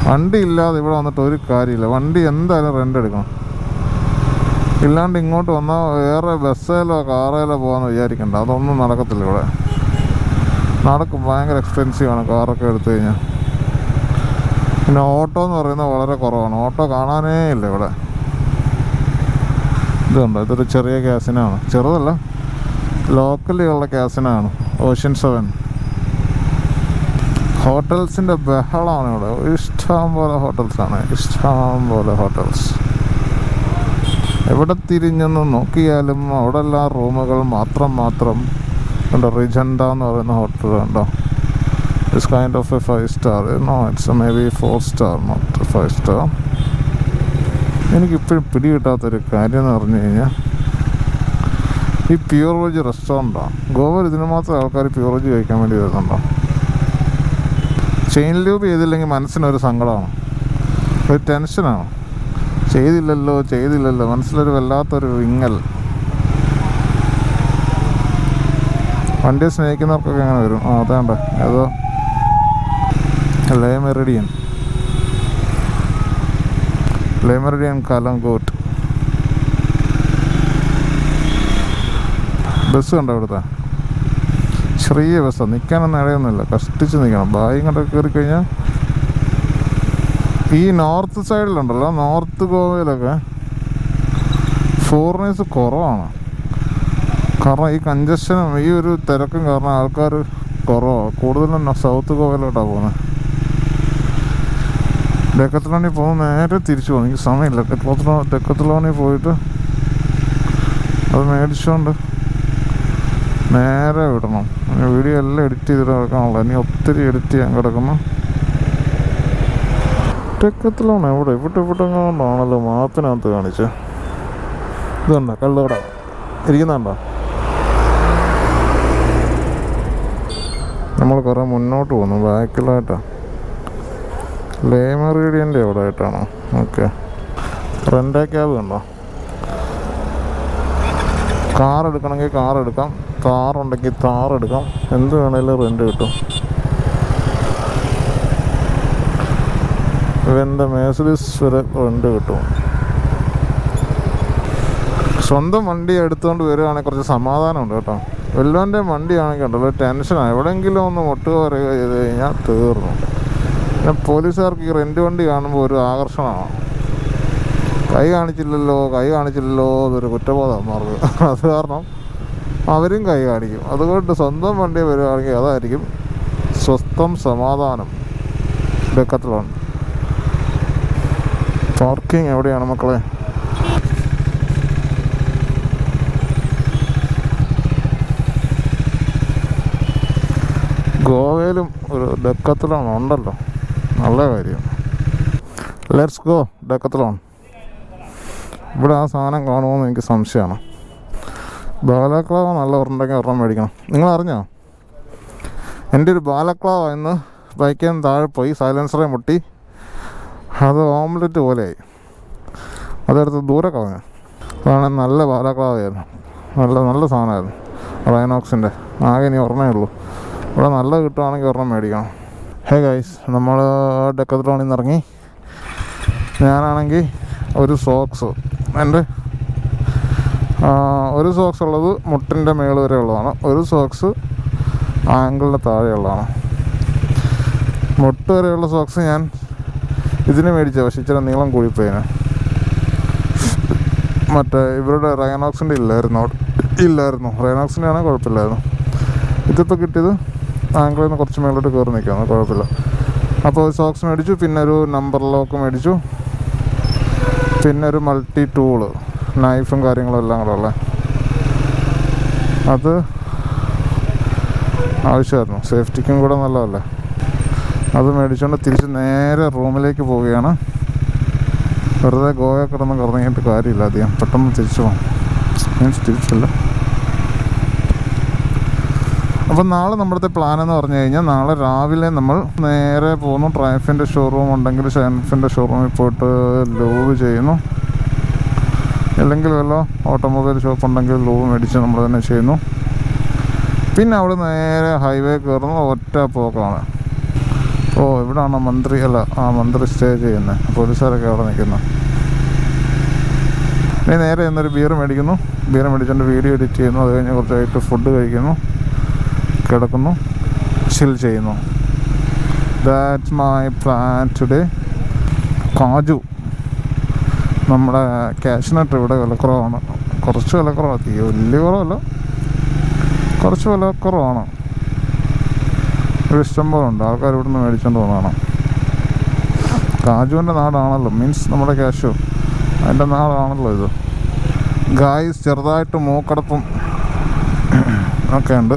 വണ്ടി ഇല്ലാതെ ഇവിടെ വന്നിട്ട് ഒരു കാര്യമില്ല. വണ്ടി എന്തായാലും റെൻ്റ് എടുക്കണം. ഇല്ലാണ്ട് ഇങ്ങോട്ട് വന്നാൽ വേറെ ബസ്സിലോ കാറിലോ പോകാമെന്ന് വിചാരിക്കണ്ട, അതൊന്നും നടക്കത്തില്ല ഇവിടെ. നടക്കും, ഭയങ്കര എക്സ്പെൻസീവാണ് കാറൊക്കെ എടുത്തു കഴിഞ്ഞാൽ. പിന്നെ ഓട്ടോ എന്ന് പറയുന്നത് വളരെ കുറവാണ്, ഓട്ടോ കാണാനേ ഇല്ല ഇവിടെ. ഇതുണ്ട്, ഇതൊരു ചെറിയ ക്യാസിനാണ്, ചെറുതല്ല, ലോക്കലിലുള്ള ക്യാസിനാണ്, ഓഷ്യൻ 7. ഹോട്ടൽസിൻ്റെ ബഹളമാണ് ഇവിടെ, ഇഷ്ടം പോലെ ഹോട്ടൽസ്. എവിടെ തിരിഞ്ഞൊന്ന് നോക്കിയാലും അവിടെ എല്ലാം റൂമുകൾ മാത്രം. കണ്ടോ, റിജൻഡ എന്ന് പറയുന്ന ഹോട്ടൽ കണ്ടോ. It's kind of a 5 star. No, it's maybe 4 star, not 5 star. എനിക്കിപ്പോഴും പിടികിട്ടാത്തൊരു കാര്യം എന്ന് പറഞ്ഞു കഴിഞ്ഞാൽ ഈ പ്യൂർ വെജ് റെസ്റ്റോറൻറ്റാണ്. ഗോവയിൽ ഇതിന് മാത്രം ആൾക്കാർ പ്യൂർ വെജ് കഴിക്കാൻ വേണ്ടി വരുന്നുണ്ടോ. ചെയിൻ ലൂബ് ചെയ്തില്ലെങ്കിൽ മനസ്സിനൊരു സങ്കടമാണ്, ഒരു ടെൻഷനാണ്. ചെയ്തില്ലല്ലോ മനസ്സിലൊരു വല്ലാത്തൊരു വിങ്ങൽ. വണ്ടിയെ സ്നേഹിക്കുന്നവർക്കൊക്കെ അങ്ങനെ വരും. അതാണ്ട ഏതോ ലേ മെറിഡിയൻ കലങ്കോട്ട് ബസ് കണ്ടോ. ഇവിടുത്തെ ചെറിയ ബസ്സാണ്, നിൽക്കാനൊന്നും ഇടയൊന്നുമില്ല, കഷ്ടിച്ച് നിൽക്കണം. ബായും കണ്ടൊക്കെ കയറി കഴിഞ്ഞാൽ ഈ നോർത്ത് സൈഡിലുണ്ടല്ലോ, നോർത്ത് ഗോവയിലൊക്കെ ഫോറിനേഴ്സ് കുറവാണ്. കാരണം ഈ കഞ്ചക്ഷനും ഈ ഒരു തിരക്കും കാരണം ആൾക്കാർ കുറവാണ്. കൂടുതലും സൗത്ത് ഗോവയിലോട്ടാണ് പോകുന്നത്. ഡെക്കത്ത്ലോണിൽ പോകുമ്പോൾ നേരെ തിരിച്ചു പോകും. എനിക്ക് സമയമില്ല. ഡെക്കത്ത്ലോണിൽ പോയിട്ട് അത് മേടിച്ചുകൊണ്ട് നേരെ വിടണം. വീഡിയോ എല്ലാം എഡിറ്റ് ചെയ്തിട്ട് കിടക്കാനുള്ളൂ. ഇനി ഒത്തിരി എഡിറ്റ് ചെയ്യാൻ കിടക്കുന്നു. ഡെക്കത്ത്ലോൺ ഇവിടെ കൊണ്ടാണല്ലോ മാപ്പിനകത്ത് കാണിച്ചത്. ഇതുണ്ടോ കള്ളുകട ഇരിക്കുന്നുണ്ടോ. നമ്മൾ കുറേ മുന്നോട്ട് പോകുന്നു, ബാക്കിലായിട്ടാണ്. ലേ മെറിഡിയൻ്റെ അവിടെ ആയിട്ടാണോ? ഓക്കെ. റെൻ്റ് ക്യാബ് കണ്ടോ. കാർ എടുക്കണമെങ്കിൽ കാർ എടുക്കാം, താറുണ്ടെങ്കിൽ താർ എടുക്കാം, എന്ത് വേണേലും റെൻ്റ് കിട്ടും. ഇവൻ്റെ മേഴ്സിഡീസ് വരെ റെൻ്റ് കിട്ടും. സ്വന്തം വണ്ടി എടുത്തുകൊണ്ട് വരികയാണെങ്കിൽ കുറച്ച് സമാധാനമുണ്ട് കേട്ടോ. വല്ലവൻ്റെ വണ്ടിയാണെങ്കിൽ ഉണ്ടല്ലോ ടെൻഷനാണ്. എവിടെയെങ്കിലും ഒന്ന് മുട്ടുക പറയുക ചെയ്ത് കഴിഞ്ഞാൽ തീർന്നു. പിന്നെ പോലീസുകാർക്ക് ഈ റെൻ്റ് വണ്ടി കാണുമ്പോൾ ഒരു ആകർഷണമാണ്. കൈ കാണിച്ചില്ലല്ലോ അതൊരു കുറ്റബോധമാർക്ക്. അത് കാരണം അവരും കൈ കാണിക്കും. അതുകൊണ്ട് സ്വന്തം വണ്ടി വരികയാണെങ്കിൽ അതായിരിക്കും സ്വസ്ഥം സമാധാനം. ഡെക്കത്ത്ലോൺ പാർക്കിംഗ് എവിടെയാണ് മക്കളെ? ഗോവയിലും ഒരു ഡെക്കത്ത്ലോൺ ഉണ്ടല്ലോ, നല്ല കാര്യം. Let's go Decathlon. ഇവിടെ ആ സാധനം കാണുമോയെന്ന് എനിക്ക് സംശയമാണ്. ബാലക്ലാവ നല്ല ഉണ്ടെങ്കിൽ ഒരെണ്ണം മേടിക്കണം. നിങ്ങൾ അറിഞ്ഞോ, എൻ്റെ ഒരു ബാലക്ലാവ ഇന്ന് ബൈക്കിൽ നിന്ന് താഴെ പോയി സൈലൻസറെ മുട്ടി, അത് ഓംലെറ്റ് പോലെയായി. അതെടുത്ത് ദൂരെ കളഞ്ഞു. അതാണ് നല്ല ബാലക്ലാവയായിരുന്നു, നല്ല സാധനമായിരുന്നു. റൈനോക്സിൻ്റെ. ആകെ ഇനി ഒരെണ്ണേ ഉള്ളൂ. ഇവിടെ നല്ല കിട്ടുകയാണെങ്കിൽ ഒരെണ്ണം മേടിക്കണം. ഹേ ഗൈസ്, നമ്മൾ ഡെക്കത്ലോണിൽ നിന്ന് ഇറങ്ങി. ഞാനാണെങ്കിൽ ഒരു സോക്സ്, എൻ്റെ ഒരു സോക്സ് ഉള്ളത് മുട്ടിൻ്റെ മേള് വരെ ഉള്ളതാണ്, ഒരു സോക്സ് ആങ്കിളിൻ്റെ താഴെയുള്ളതാണ്. മുട്ട് വരെയുള്ള സോക്സ് ഞാൻ ഇതിന് മേടിച്ചത്, പക്ഷേ ഇച്ചിരി നീളം കൂടിപ്പോയിന്. മറ്റേ ഇവരുടെ റയനോക്സിൻ്റെ ഇല്ലായിരുന്നു. റയനോക്സിൻ്റെ ആണെങ്കിൽ കുഴപ്പമില്ലായിരുന്നു. ഇതിപ്പോൾ കിട്ടിയത് ആങ്കിളിൽ നിന്ന് കുറച്ച് മേലോട്ട് കയറി നിൽക്കുകയാണ്, കുഴപ്പമില്ല. അപ്പോൾ ഒരു സോക്സ് മേടിച്ചു, പിന്നെ ഒരു നമ്പർ ലോക്ക് മേടിച്ചു, പിന്നെ ഒരു മൾട്ടി ടൂള്, നൈഫും കാര്യങ്ങളും എല്ലാം കൂടെ ഉള്ളത്, അത് ആവശ്യമായിരുന്നു, സേഫ്റ്റിക്കും കൂടെ നല്ലതല്ലേ. അത് മേടിച്ചുകൊണ്ട് തിരിച്ച് നേരെ റൂമിലേക്ക് പോവുകയാണ്. വെറുതെ ഗോവ കിടന്ന് കറങ്ങിയിട്ട് കാര്യമില്ല, അധികം പെട്ടെന്ന് തിരിച്ചു പോകും. മീൻസ് തിരിച്ചില്ല. അപ്പം നാളെ നമ്മുടെ പ്ലാൻ എന്ന് പറഞ്ഞു കഴിഞ്ഞാൽ, നാളെ രാവിലെ നമ്മൾ നേരെ പോകുന്നു. ട്രയഫിൻ്റെ ഷോറൂം ഉണ്ടെങ്കിൽ ഷെൻഫിൻ്റെ ഷോറൂമിൽ പോയിട്ട് ലൂവ് ചെയ്യുന്നു, അല്ലെങ്കിൽ വല്ല ഓട്ടോമൊബൈൽ ഷോപ്പ് ഉണ്ടെങ്കിൽ ലൂവ് മേടിച്ച് നമ്മൾ തന്നെ ചെയ്യുന്നു. പിന്നെ അവിടെ നേരെ ഹൈവേ കയറുന്നു, ഒറ്റ പോക്കാണ്. ഇവിടാണ് മന്ത്രി സ്റ്റേ ചെയ്യുന്നത്, പോലീസുകാരൊക്കെ അവിടെ നിൽക്കുന്നത്. ഇനി നേരെ എന്നൊരു ബിയർ മേടിക്കുന്നു, ബിയർ മേടിച്ചുകൊണ്ട് വീഡിയോ എഡിറ്റ് ചെയ്യുന്നു. അത് കഴിഞ്ഞ് കുറച്ചായിട്ട് ഫുഡ് കഴിക്കുന്നു, കിടക്കുന്നു, ചിൽ ചെയ്യുന്നു. That's my plan today. Kaju, നമ്മുടെ കാഷ്നട്ട് ഇവിടെ വിലക്കുറവാണ്, കുറച്ച് വിലക്കുറവാണ്, വലിയ കുറവല്ല, കുറച്ച് വിലക്കുറവാണ്. ഒരു ഇഷ്ടംപോലെ ഉണ്ട്, ആൾക്കാർ ഇവിടുന്ന് മേടിച്ചുകൊണ്ട് പോകുന്നതാണ്. കാജുവിൻ്റെ നാടാണല്ലോ, മീൻസ് നമ്മുടെ കാഷ്യൂ, അതിൻ്റെ നാടാണല്ലോ ഇത്. ഗായ്സ്, ചെറുതായിട്ട് മൂക്കടപ്പും ഒക്കെ ഉണ്ട്.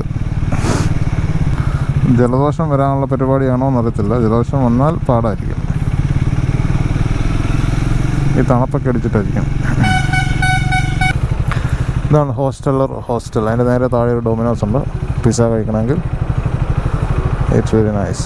ജലദോഷം വരാനുള്ള പരിപാടിയാണോ എന്നറിയത്തില്ല. ജലദോഷം വന്നാൽ പാടായിരിക്കും, ഈ തണുപ്പൊക്കെ അടിച്ചിട്ടായിരിക്കും. ഇതാണ് ഹോസ്റ്റൽ. അതിൻ്റെ നേരെ താഴെ ഒരു ഡൊമിനോസ് ഉണ്ട്, പിസ്സ കഴിക്കണമെങ്കിൽ. It's very nice.